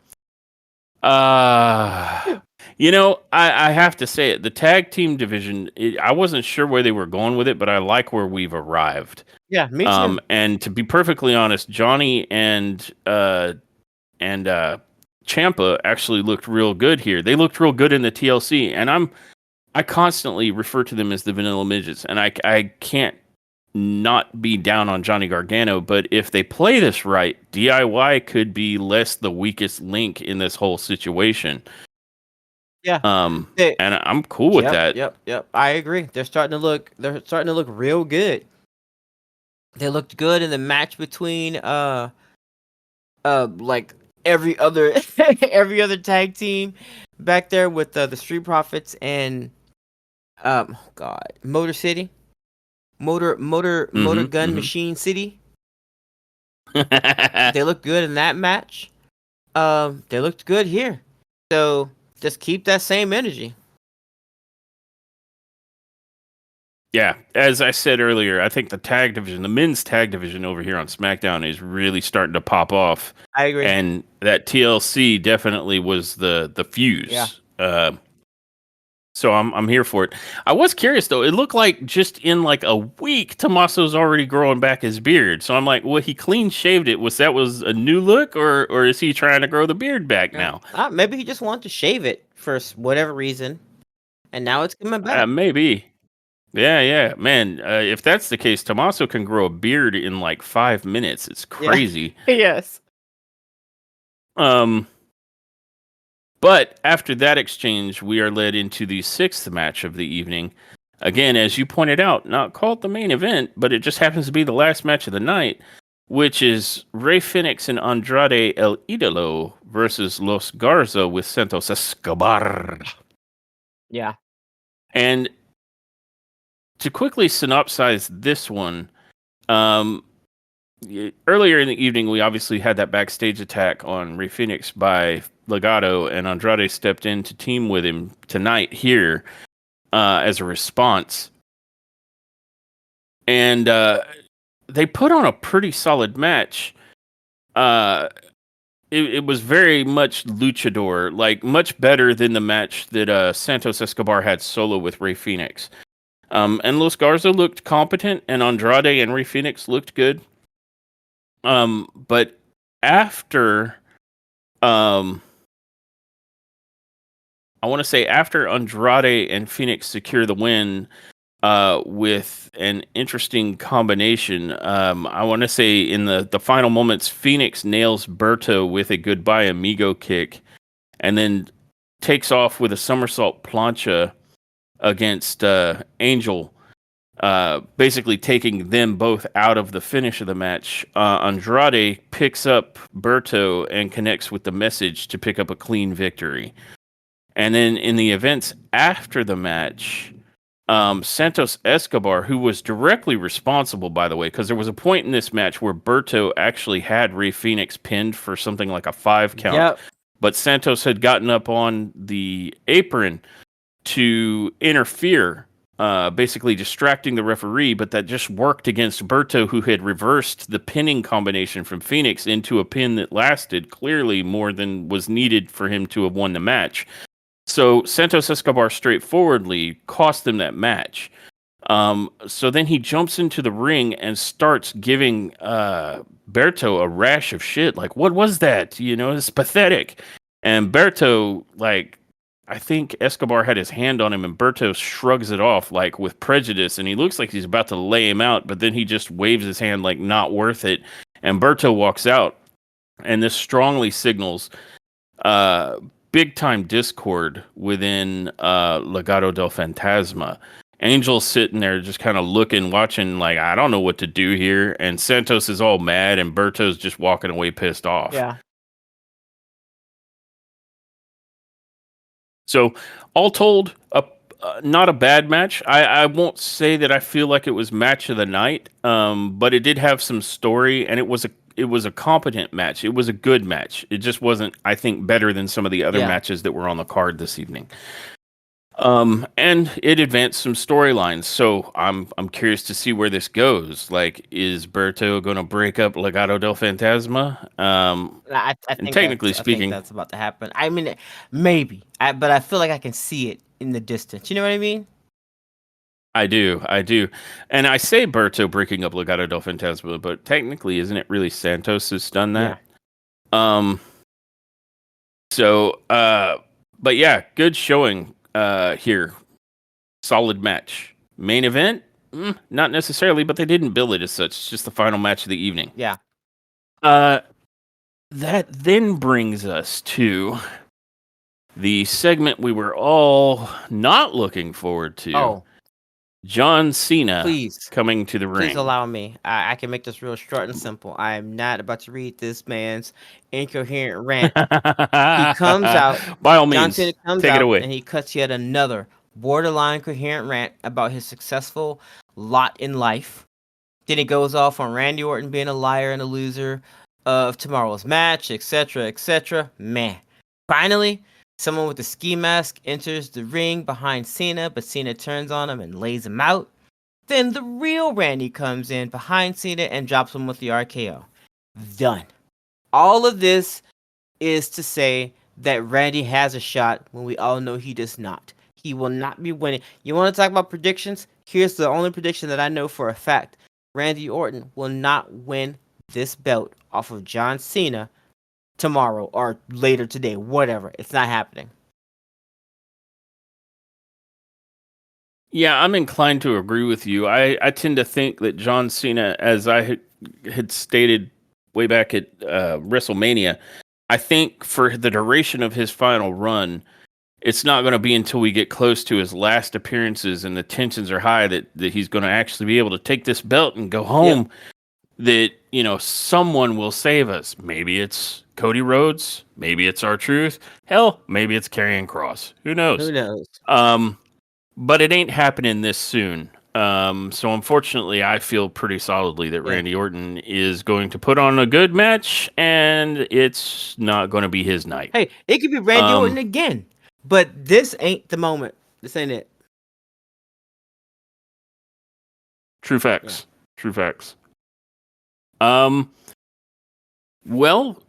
Speaker 1: I have to say it. The tag team division, I wasn't sure where they were going with it, but I like where we've arrived.
Speaker 2: Yeah, me too.
Speaker 1: And to be perfectly honest, Johnny and Ciampa actually looked real good here. They looked real good in the TLC, and I constantly refer to them as the Vanilla Midgets, and I can't not be down on Johnny Gargano, but if they play this right, DIY could be less the weakest link in this whole situation.
Speaker 2: Yeah.
Speaker 1: And I'm cool with that.
Speaker 2: Yep. I agree. They're starting to look real good. They looked good in the match between like every other tag team back there with the Street Profits and Motor City. Motor Gun Machine City. They looked good in that match. They looked good here. So just keep that same energy.
Speaker 1: Yeah, as I said earlier, I think the men's tag division over here on SmackDown is really starting to pop off.
Speaker 2: I agree.
Speaker 1: And that TLC definitely was the fuse.
Speaker 2: Yeah.
Speaker 1: So I'm here for it. I was curious though. It looked like just in like a week, Tommaso's already growing back his beard. So I'm like, well, he clean shaved it. Was a new look, or is he trying to grow the beard back
Speaker 2: Yeah.
Speaker 1: now?
Speaker 2: Maybe he just wanted to shave it for whatever reason, and now it's coming back.
Speaker 1: Maybe. Yeah, man. If that's the case, Tommaso can grow a beard in like 5 minutes. It's
Speaker 2: Yeah.
Speaker 1: crazy.
Speaker 2: Yes.
Speaker 1: Um, but after that exchange, we are led into the sixth match of the evening. Again, as you pointed out, not called the main event, but it just happens to be the last match of the night, which is Rey Fenix and Andrade El Idolo versus Los Garza with Santos Escobar.
Speaker 2: Yeah.
Speaker 1: And to quickly synopsize this one, um, earlier in the evening, we obviously had that backstage attack on Rey Fenix by Legado, and Andrade stepped in to team with him tonight here as a response. And they put on a pretty solid match. It was very much luchador, like much better than the match that Santos Escobar had solo with Rey Fenix. And Los Garza looked competent, and Andrade and Rey Fenix looked good. But after, I want to say after Andrade and Phoenix secure the win, with an interesting combination. I want to say in the final moments, Phoenix nails Berto with a goodbye amigo kick, and then takes off with a somersault plancha against Angel. Basically taking them both out of the finish of the match. Andrade picks up Berto and connects with the message to pick up a clean victory. And then in the events after the match, Santos Escobar, who was directly responsible, by the way, because there was a point in this match where Berto actually had Rey Fenix pinned for something like a 5 count.
Speaker 2: Yep.
Speaker 1: But Santos had gotten up on the apron to interfere, basically distracting the referee, but that just worked against Berto, who had reversed the pinning combination from Phoenix into a pin that lasted clearly more than was needed for him to have won the match. So Santos Escobar straightforwardly cost them that match. So then he jumps into the ring and starts giving Berto a rash of shit. Like, what was that? You know, it's pathetic. And Berto, like, I think Escobar had his hand on him, and Berto shrugs it off, like, with prejudice. And he looks like he's about to lay him out, but then he just waves his hand, like, not worth it. And Berto walks out. And this strongly signals big time discord within Legado del Fantasma. Angel's sitting there just kind of looking, watching, like, I don't know what to do here. And Santos is all mad, and Berto's just walking away pissed off.
Speaker 2: Yeah.
Speaker 1: So, all told, not a bad match. I won't say that I feel like it was match of the night, but it did have some story, and it was a competent match. It was a good match. It just wasn't, I think, better than some of the other matches that were on the card this evening. And it advanced some storylines. So I'm curious to see where this goes. Like, is Berto going to break up Legado del Fantasma?
Speaker 2: I think
Speaker 1: and technically
Speaker 2: I think
Speaker 1: speaking,
Speaker 2: that's about to happen. I mean, maybe. But I feel like I can see it in the distance. You know what I mean?
Speaker 1: I do. And I say Berto breaking up Legado del Fantasma, but technically, isn't it really Santos who's done that? Yeah. But yeah, good showing here. Solid match. Main event? Not necessarily, but they didn't bill it as such. It's just the final match of the evening.
Speaker 2: Yeah.
Speaker 1: That then brings us to the segment we were all not looking forward to.
Speaker 2: Oh.
Speaker 1: John Cena
Speaker 2: Please.
Speaker 1: coming to the ring.
Speaker 2: Please allow me. I can make this real short and simple. I am not about to read this man's incoherent rant. He comes out.
Speaker 1: By all
Speaker 2: John
Speaker 1: means,
Speaker 2: Cena comes
Speaker 1: take
Speaker 2: out
Speaker 1: it away.
Speaker 2: and he cuts yet another borderline coherent rant about his successful lot in life. Then he goes off on Randy Orton being a liar and a loser of tomorrow's match, etc., etc. Man. Finally, someone with a ski mask enters the ring behind Cena, but Cena turns on him and lays him out. Then the real Randy comes in behind Cena and drops him with the RKO. Done. All of this is to say that Randy has a shot when we all know he does not. He will not be winning. You want to talk about predictions? Here's the only prediction that I know for a fact. Randy Orton will not win this belt off of John Cena tomorrow or later today, whatever. It's not happening.
Speaker 1: Yeah, I'm inclined to agree with you. I tend to think that John Cena, as I had stated way back at WrestleMania, I think for the duration of his final run, it's not going to be until we get close to his last appearances and the tensions are high that he's going to actually be able to take this belt and go home. That, you know, someone will save us. Maybe it's Cody Rhodes. Maybe it's R-Truth. Hell, maybe it's Karrion Kross. Who knows?
Speaker 2: Who knows?
Speaker 1: But it ain't happening this soon. So unfortunately, I feel pretty solidly that Randy Orton is going to put on a good match, and it's not going to be his night.
Speaker 2: Hey, it could be Randy Orton again, but this ain't the moment. This ain't it.
Speaker 1: True facts. Yeah. True facts. Well,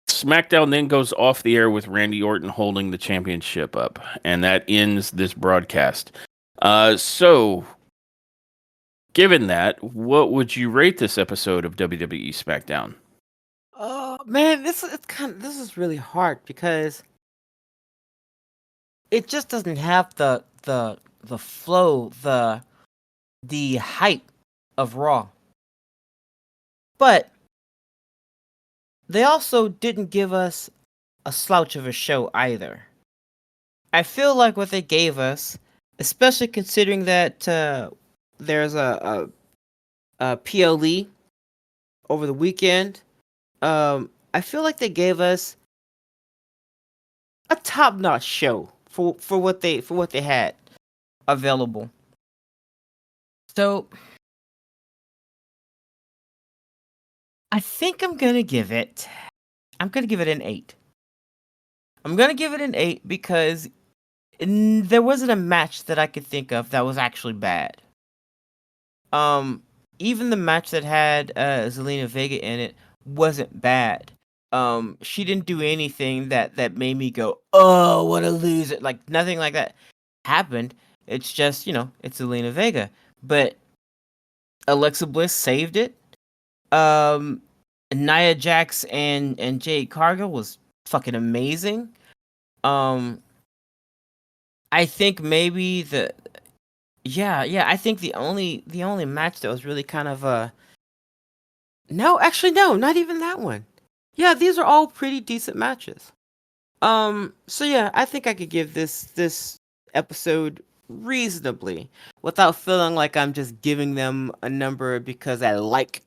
Speaker 1: SmackDown then goes off the air with Randy Orton holding the championship up, and that ends this broadcast. So, given that, what would you rate this episode of WWE SmackDown?
Speaker 2: Oh man, this is really hard because it just doesn't have the flow, the hype of Raw. But they also didn't give us a slouch of a show either. I feel like what they gave us, especially considering that there's a PLE over the weekend, I feel like they gave us a top-notch show for what they had available. So I think I'm gonna give it an 8. I'm gonna give it an 8 because there wasn't a match that I could think of that was actually bad. Even the match that had Zelina Vega in it wasn't bad. She didn't do anything that made me go, oh, what a loser. Like, nothing like that happened. It's just, you know, it's Zelina Vega. But Alexa Bliss saved it. Nia Jax and Jade Cargill was fucking amazing. I think maybe I think the only match that was really kind of no, not even that one. Yeah, these are all pretty decent matches. So yeah, I think I could give this episode reasonably without feeling like I'm just giving them a number because I like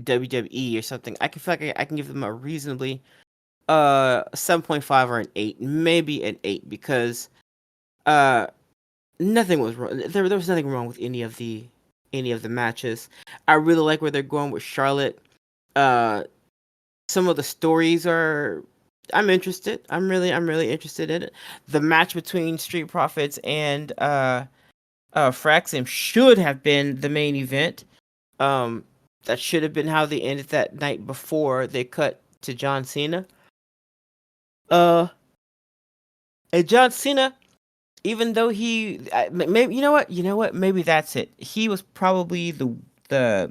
Speaker 2: WWE or something. I can feel like I can give them a reasonably 7.5 or an 8, maybe an 8, because nothing was wrong. There was nothing wrong with any of the matches. I really like where they're going with Charlotte. Some of the stories are. I'm interested. I'm really interested in it. The match between Street Profits and Fraxim should have been the main event. That should have been how they ended that night before they cut to John Cena. And John Cena, even though maybe you know what, maybe that's it. He was probably the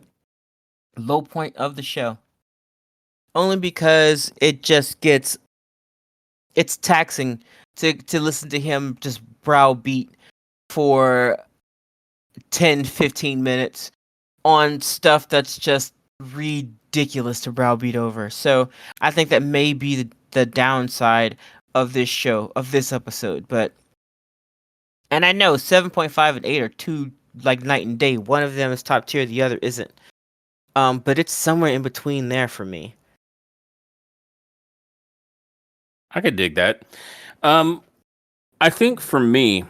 Speaker 2: low point of the show, only because it's taxing to listen to him just browbeat for 10-15 minutes on stuff that's just ridiculous to browbeat over. So I think that may be the downside of this show, of this episode. And I know 7.5 and 8 are two like night and day. One of them is top tier, the other isn't. But it's somewhere in between there for me.
Speaker 1: I could dig that. I think for me,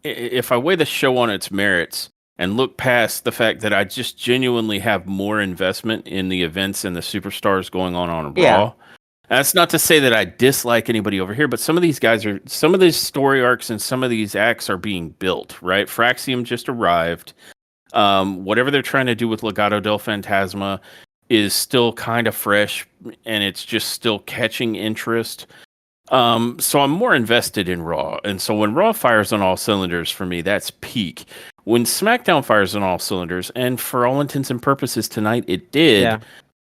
Speaker 1: if I weigh the show on its merits and look past the fact that I just genuinely have more investment in the events and the superstars going on Raw, that's not to say that I dislike anybody over here, but some of these story arcs and some of these acts are being built, right? Fraxium just arrived. Whatever they're trying to do with Legado del Fantasma is still kind of fresh, and it's just still catching interest. So I'm more invested in Raw. And so when Raw fires on all cylinders for me, that's peak. When SmackDown fires on all cylinders, and for all intents and purposes tonight it did,
Speaker 2: Yeah.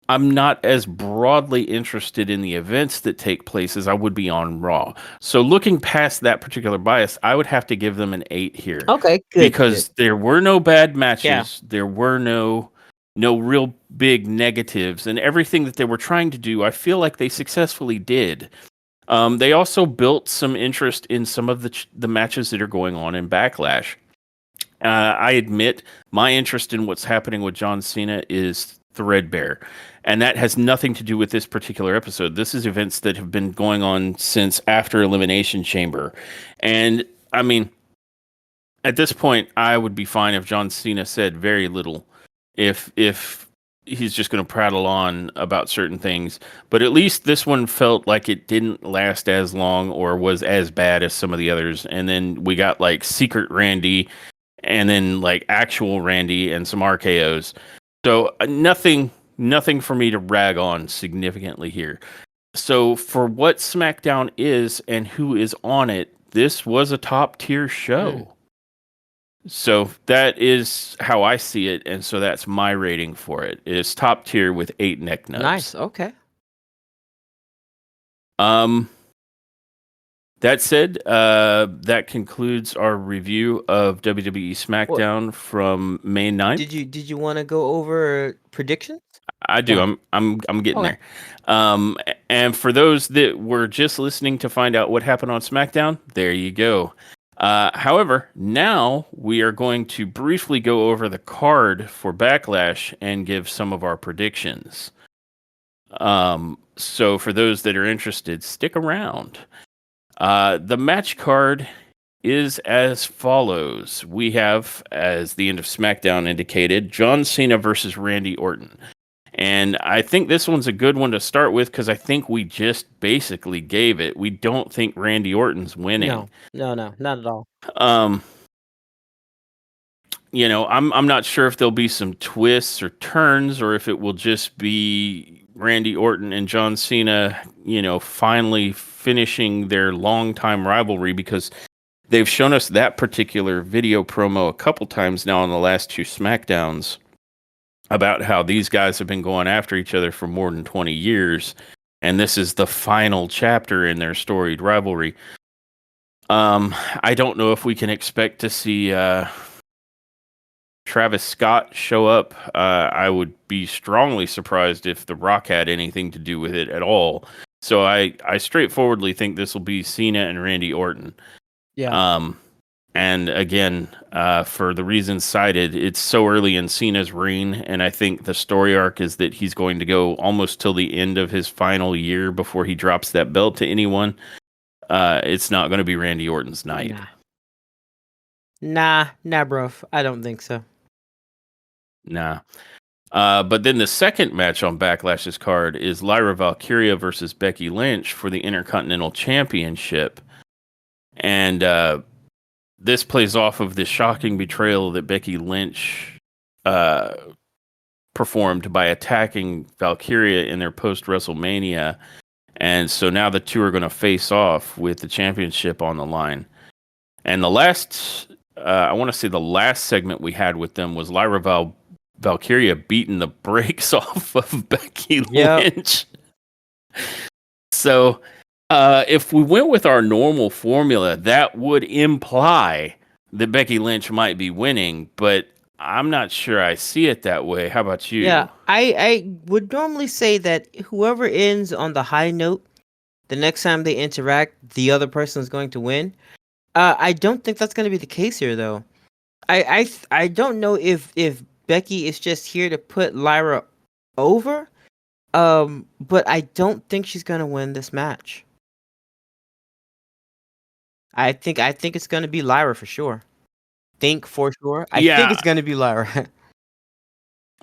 Speaker 1: I'm not as broadly interested in the events that take place as I would be on Raw. So looking past that particular bias, I would have to give them an 8 here.
Speaker 2: Okay, good.
Speaker 1: Because there were no bad
Speaker 2: Yeah.
Speaker 1: matches. There were no real big negatives, and everything that they were trying to do, I feel like they successfully did. They also built some interest in some of the matches that are going on in Backlash. I admit my interest in what's happening with John Cena is threadbare, and that has nothing to do with this particular episode. This is events that have been going on since after Elimination Chamber, and I mean, at this point, I would be fine if John Cena said very little, if he's just going to prattle on about certain things. But at least this one felt like it didn't last as long or was as bad as some of the others. And then we got like Secret Randy, and then like actual Randy and some RKO's. So nothing for me to rag on significantly here. So for what SmackDown is and who is on it, this was a top tier show. So that is how I see it, and so that's my rating for it. It's top tier with 8 neck nubs.
Speaker 2: Nice. Okay.
Speaker 1: That said, that concludes our review of WWE SmackDown from May 9th.
Speaker 2: Did you want to go over predictions?
Speaker 1: I do.
Speaker 2: Yeah.
Speaker 1: I'm getting
Speaker 2: Okay.
Speaker 1: there. And for those that were just listening to find out what happened on SmackDown, there you go. However, now we are going to briefly go over the card for Backlash and give some of our predictions. So for those that are interested, stick around. The match card is as follows. We have, as the end of SmackDown indicated, John Cena versus Randy Orton. And I think this one's a good one to start with because I think we just basically gave it. We don't think Randy Orton's winning.
Speaker 2: No, not at all.
Speaker 1: I'm not sure if there'll be some twists or turns or if it will just be Randy Orton and John Cena, finally finishing their longtime rivalry, because they've shown us that particular video promo a couple times now on the last 2 SmackDowns about how these guys have been going after each other for more than 20 years, and this is the final chapter in their storied rivalry. I don't know if we can expect to see Travis Scott show up. I would be strongly surprised if The Rock had anything to do with it at all. So I straightforwardly think this will be Cena and Randy Orton.
Speaker 2: Yeah.
Speaker 1: And again, for the reasons cited, it's so early in Cena's reign, and I think the story arc is that he's going to go almost till the end of his final year before he drops that belt to anyone. It's not going to be Randy Orton's night.
Speaker 2: Nah, bro. I don't think so.
Speaker 1: Nah. But then the second match on Backlash's card is Lyra Valkyria versus Becky Lynch for the Intercontinental Championship. And this plays off of the shocking betrayal that Becky Lynch performed by attacking Valkyria in their post-WrestleMania. And so now the two are going to face off with the championship on the line. And the last, I want to say the last segment we had with them was Lyra Valkyria beating the brakes off of Becky Lynch. So if we went with our normal formula, that would imply that Becky Lynch might be winning, but I'm not sure I see it that way. How about you?
Speaker 2: Yeah, I would normally say that whoever ends on the high note, the next time they interact, the other person is going to win. I don't think that's going to be the case here, though. I don't know if Becky is just here to put Lyra over, but I don't think she's going to win this match. I think it's going to be Lyra for sure. Think for sure. I think it's going to be Lyra.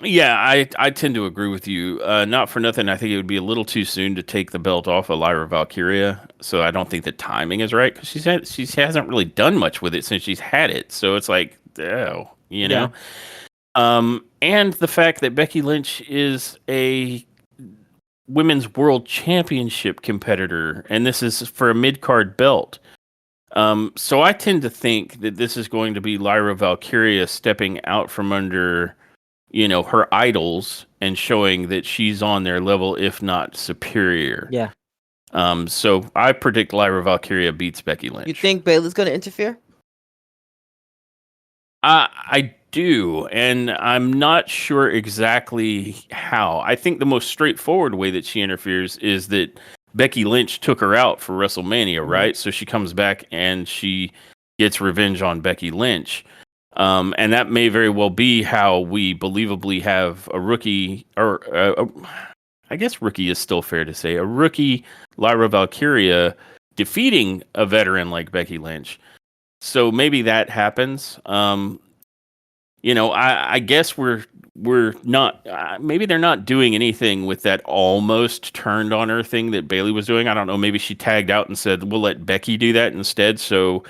Speaker 1: Yeah, I tend to agree with you. Not for nothing, I think it would be a little too soon to take the belt off of Lyra Valkyria. So I don't think the timing is right, because she hasn't really done much with it since she's had it. So it's like, oh, know. And the fact that Becky Lynch is a women's world championship competitor, and this is for a mid-card belt. So I tend to think that this is going to be Lyra Valkyria stepping out from under, her idols and showing that she's on their level, if not superior.
Speaker 2: Yeah.
Speaker 1: So I predict Lyra Valkyria beats Becky Lynch.
Speaker 2: You think Bayley's going to interfere?
Speaker 1: I do, and I'm not sure exactly how. I think the most straightforward way that she interferes is that Becky Lynch took her out for WrestleMania, right? So she comes back and she gets revenge on Becky Lynch. And that may very well be how we believably have a rookie, or I guess rookie is still fair to say, a rookie Lyra Valkyria defeating a veteran like Becky Lynch. So maybe that happens. I guess we're not. Maybe they're not doing anything with that almost turned on her thing that Bayley was doing. I don't know. Maybe she tagged out and said, "We'll let Becky do that instead." So,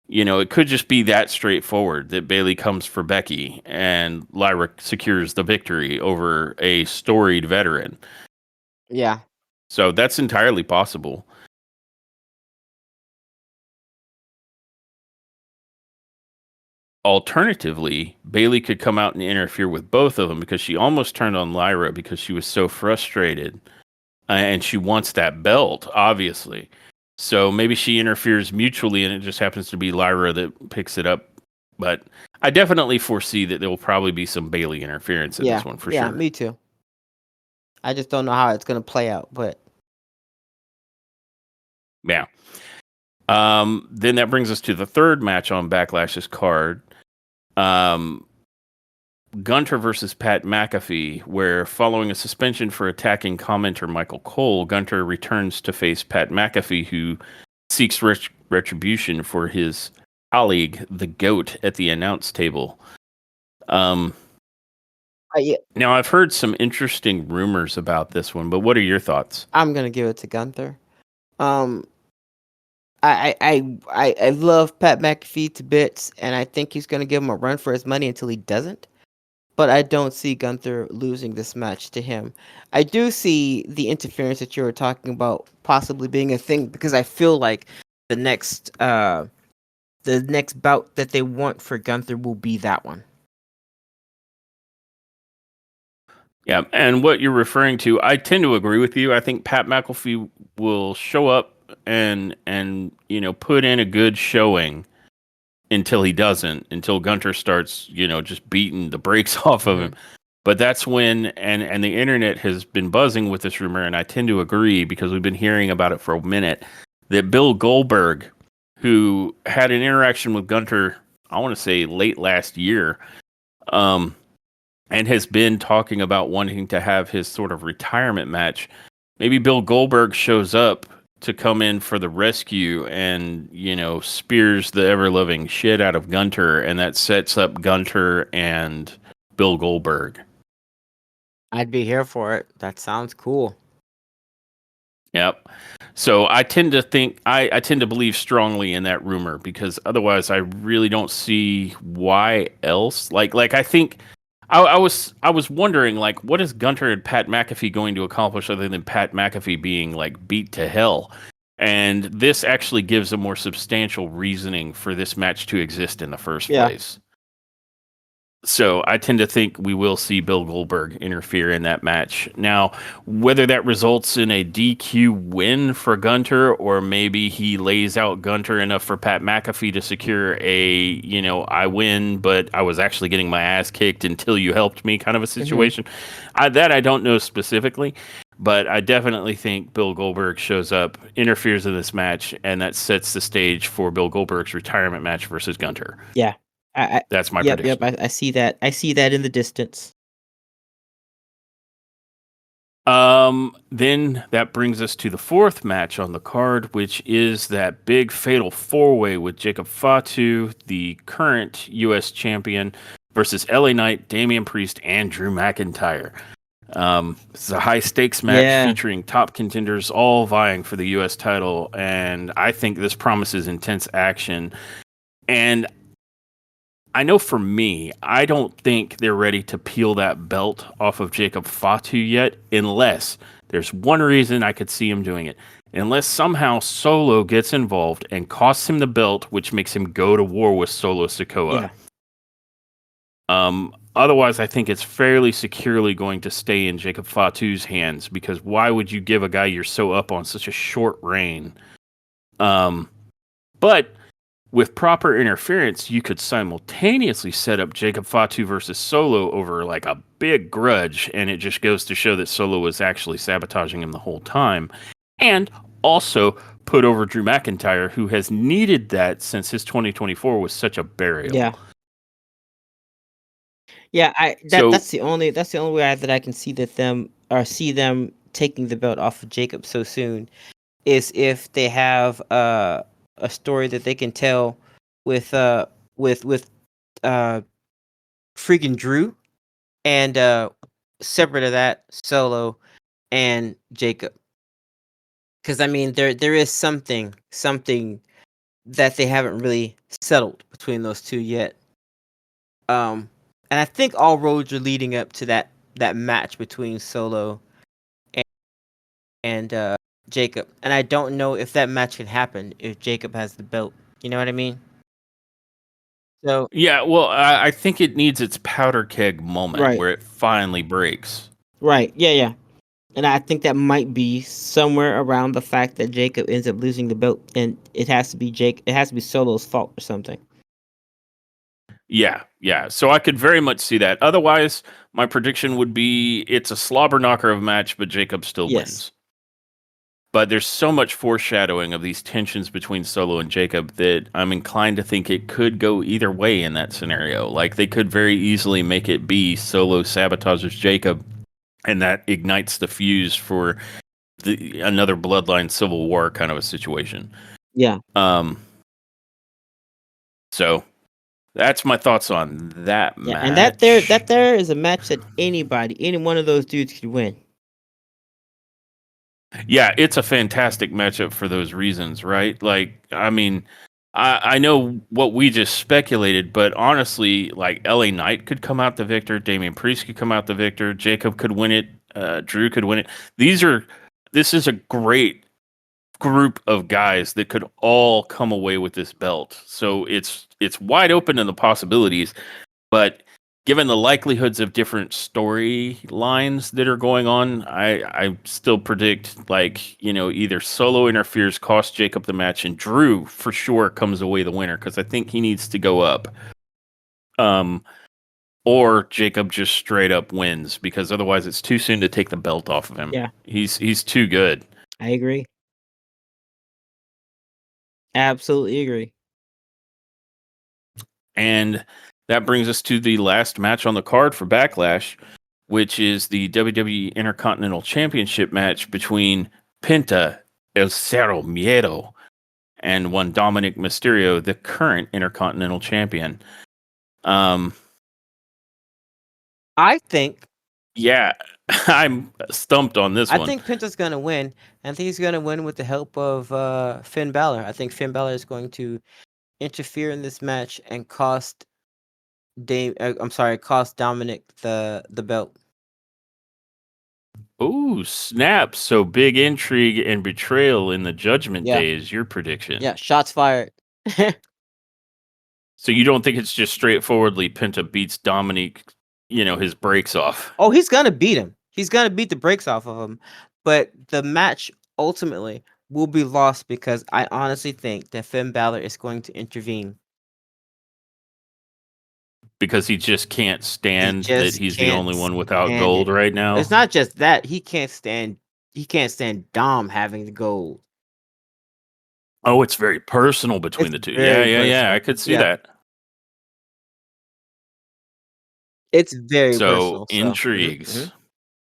Speaker 1: it could just be that straightforward that Bayley comes for Becky and Lyra secures the victory over a storied veteran.
Speaker 2: Yeah.
Speaker 1: So that's entirely possible. Alternatively, Bayley could come out and interfere with both of them because she almost turned on Lyra because she was so frustrated and she wants that belt, obviously. So maybe she interferes mutually and it just happens to be Lyra that picks it up. But I definitely foresee that there will probably be some Bayley interference in this one for sure.
Speaker 2: Yeah, me too. I just don't know how it's going to play out, but
Speaker 1: yeah. Then that brings us to the third match on Backlash's card. Gunter versus Pat McAfee, where following a suspension for attacking commenter Michael Cole, Gunter returns to face Pat McAfee, who seeks retribution for his colleague, the GOAT, at the announce table. Now, I've heard some interesting rumors about this one, but what are your thoughts?
Speaker 2: I'm going to give it to Gunther. I love Pat McAfee to bits, and I think he's going to give him a run for his money until he doesn't. But I don't see Gunther losing this match to him. I do see the interference that you were talking about possibly being a thing because I feel like the next bout that they want for Gunther will be that one.
Speaker 1: Yeah, and what you're referring to, I tend to agree with you. I think Pat McAfee will show up and put in a good showing until he doesn't, until Gunter starts, just beating the brakes off of him. But that's when, and the internet has been buzzing with this rumor, and I tend to agree because we've been hearing about it for a minute, that Bill Goldberg, who had an interaction with Gunter, I want to say late last year, and has been talking about wanting to have his sort of retirement match. Maybe Bill Goldberg shows up to come in for the rescue and, spears the ever-loving shit out of Gunter, and that sets up Gunter and Bill Goldberg.
Speaker 2: I'd be here for it. That sounds cool.
Speaker 1: Yep. So I tend to think, I tend to believe strongly in that rumor because otherwise I really don't see why else. Like I think I was wondering, like, what is Gunter and Pat McAfee going to accomplish other than Pat McAfee being like beat to hell? And this actually gives a more substantial reasoning for this match to exist in the first place. So I tend to think we will see Bill Goldberg interfere in that match. Now, whether that results in a DQ win for Gunter, or maybe he lays out Gunter enough for Pat McAfee to secure a, I win, but I was actually getting my ass kicked until you helped me kind of a situation. I don't know specifically, but I definitely think Bill Goldberg shows up, interferes in this match, and that sets the stage for Bill Goldberg's retirement match versus Gunter.
Speaker 2: Yeah.
Speaker 1: That's my prediction.
Speaker 2: Yep, I see that. I see that in the distance.
Speaker 1: Then that brings us to the fourth match on the card, which is that big fatal four-way with Jacob Fatu, the current U.S. champion, versus LA Knight, Damian Priest, and Drew McIntyre. It's a high-stakes match featuring top contenders all vying for the U.S. title, and I think this promises intense action. And I know for me, I don't think they're ready to peel that belt off of Jacob Fatu yet, unless There's one reason I could see him doing it. Unless somehow Solo gets involved and costs him the belt, which makes him go to war with Solo Sikoa. Otherwise, I think it's fairly securely going to stay in Jacob Fatu's hands, because why would you give a guy you're so up on such a short reign? But with proper interference, you could simultaneously set up Jacob Fatu versus Solo over like a big grudge, and it just goes to show that Solo was actually sabotaging him the whole time. And also put over Drew McIntyre, who has needed that since his 2024 was such a burial.
Speaker 2: Yeah. Yeah, that's the only way that I can see them taking the belt off of Jacob so soon, is if they have a story that they can tell with freaking Drew, and separate of that, Solo and Jacob. Because I mean, there is something that they haven't really settled between those two yet. And I think all roads are leading up to that match between Solo and Jacob. And I don't know if that match can happen if Jacob has the belt. You know what I mean? So
Speaker 1: yeah, well, I think it needs its powder keg moment
Speaker 2: Right.
Speaker 1: where it finally breaks.
Speaker 2: Right. Yeah. And I think that might be somewhere around the fact that Jacob ends up losing the belt, and it has to be Solo's fault or something.
Speaker 1: Yeah. So I could very much see that. Otherwise, my prediction would be it's a slobber knocker of a match, but Jacob still wins. But there's so much foreshadowing of these tensions between Solo and Jacob that I'm inclined to think it could go either way in that scenario. Like, they could very easily make it be Solo sabotages Jacob, and that ignites the fuse for another bloodline civil war kind of a situation.
Speaker 2: Yeah.
Speaker 1: So that's my thoughts on that match.
Speaker 2: And that there is a match that any one of those dudes could win.
Speaker 1: Yeah, it's a fantastic matchup for those reasons, right? Like, I mean, I know what we just speculated, but honestly, like, LA Knight could come out the victor, Damian Priest could come out the victor, Jacob could win it, Drew could win it. This is a great group of guys that could all come away with this belt. So it's wide open in the possibilities, but given the likelihoods of different storylines that are going on, I still predict, like, either Solo interferes, costs Jacob the match, and Drew for sure comes away the winner, because I think he needs to go up. Or Jacob just straight up wins, because otherwise it's too soon to take the belt off of him.
Speaker 2: Yeah.
Speaker 1: He's too good.
Speaker 2: I agree. Absolutely agree.
Speaker 1: And that brings us to the last match on the card for Backlash, which is the WWE Intercontinental Championship match between Penta El Cero Miedo and one Dominic Mysterio, the current Intercontinental Champion.
Speaker 2: I think.
Speaker 1: Yeah, I'm stumped on this one.
Speaker 2: I think Penta's going to win. I think he's going to win with the help of Finn Balor. I think Finn Balor is going to interfere in this match and cost Dominic the belt.
Speaker 1: Ooh, snap. So big intrigue and betrayal in the Judgment Day is your prediction.
Speaker 2: Yeah, shots fired.
Speaker 1: So you don't think it's just straightforwardly Penta beats Dominic, his brakes off?
Speaker 2: Oh, he's going to beat him. He's going to beat the brakes off of him. But the match ultimately will be lost, because I honestly think that Finn Balor is going to intervene.
Speaker 1: Because he just can't stand that he's the only one without gold right now.
Speaker 2: It's not just that. He can't stand Dom having the gold.
Speaker 1: Oh, it's very personal between the two. Yeah. I could see that.
Speaker 2: It's very personal.
Speaker 1: So intrigues.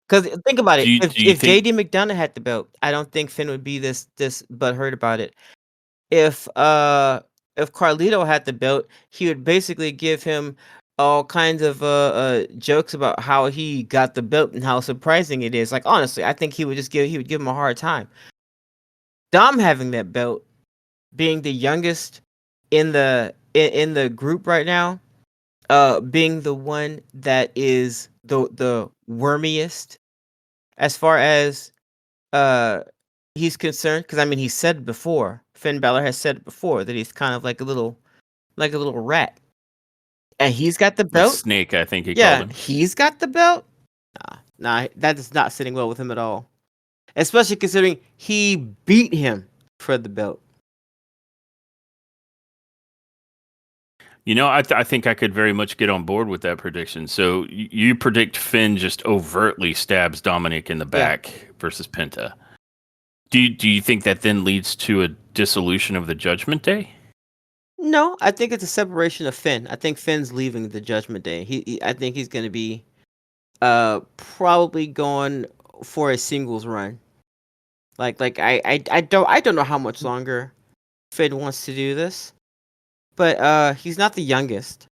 Speaker 2: Because think about it. If JD McDonough had the belt, I don't think Finn would be this butthurt about it. If Carlito had the belt, he would basically give him all kinds of jokes about how he got the belt and how surprising it is. Like, honestly, I think he would give him a hard time. Dom having that belt, being the youngest in the group right now, being the one that is the wormiest as far as uh he's concerned because I mean he said it before. Finn Balor has said it before that he's kind of like a little rat, and he's got the
Speaker 1: A
Speaker 2: belt.
Speaker 1: snake, I think he called
Speaker 2: Yeah,
Speaker 1: him.
Speaker 2: he's got the belt. Nah, that is not sitting well with him at all. Especially considering he beat him for the belt.
Speaker 1: You know, I think I could very much get on board with that prediction. So you predict Finn just overtly stabs Dominic in the
Speaker 2: Yeah.
Speaker 1: back versus Penta. Do you think that then leads to a dissolution of the Judgment Day?
Speaker 2: No, I think it's a separation of Finn. I think Finn's leaving the Judgment Day. I think he's going to be probably going for a singles run. I don't know how much longer Finn wants to do this, but he's not the youngest.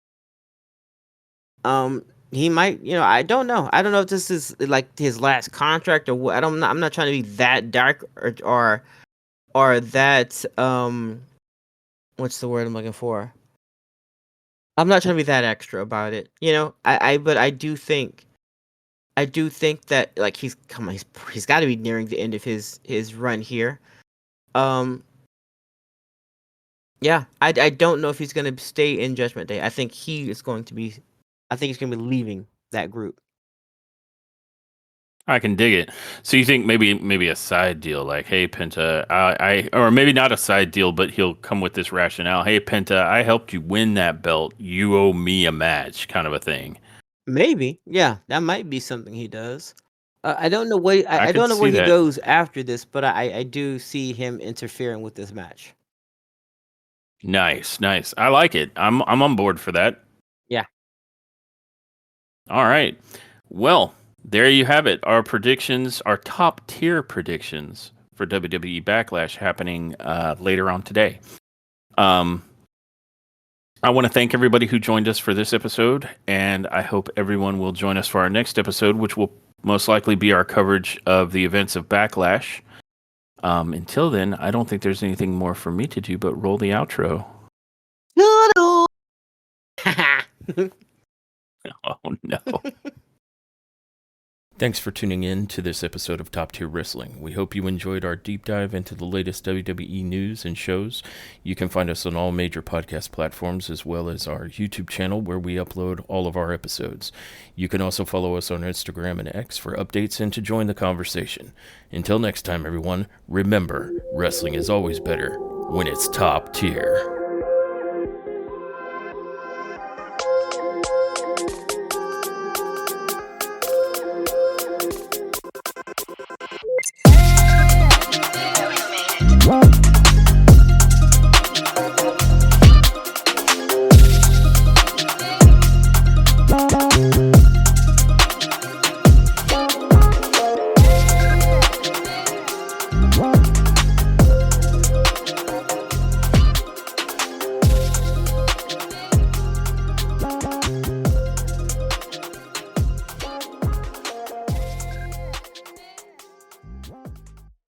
Speaker 2: He might, I don't know. I don't know if this is like his last contract or what. I'm not trying to be that dark or that what's the word I'm looking for? I'm not trying to be that extra about it. But I do think that like he's got to be nearing the end of his run here. Yeah, I don't know if he's going to stay in Judgment Day. I think he's going to be leaving that group.
Speaker 1: I can dig it. So you think maybe a side deal, like, hey Penta, or maybe not a side deal, but he'll come with this rationale. Hey Penta, I helped you win that belt. You owe me a match, kind of a thing.
Speaker 2: Maybe, yeah, that might be something he does. I don't know where
Speaker 1: I
Speaker 2: I
Speaker 1: could
Speaker 2: don't know
Speaker 1: see
Speaker 2: where he
Speaker 1: that.
Speaker 2: goes after this, but I do see him interfering with this match.
Speaker 1: Nice. I like it. I'm on board for that.
Speaker 2: Yeah.
Speaker 1: All right. Well, there you have it. Our predictions, our top tier predictions for WWE Backlash happening later on today. I want to thank everybody who joined us for this episode, and I hope everyone will join us for our next episode, which will most likely be our coverage of the events of Backlash. Until then, I don't think there's anything more for me to do but roll the outro. Oh, no. Thanks for tuning in to this episode of Top Tier Wrestling. We hope you enjoyed our deep dive into the latest WWE news and shows. You can find us on all major podcast platforms as well as our YouTube channel where we upload all of our episodes. You can also follow us on Instagram and X for updates and to join the conversation. Until next time, everyone, remember, wrestling is always better when it's top tier.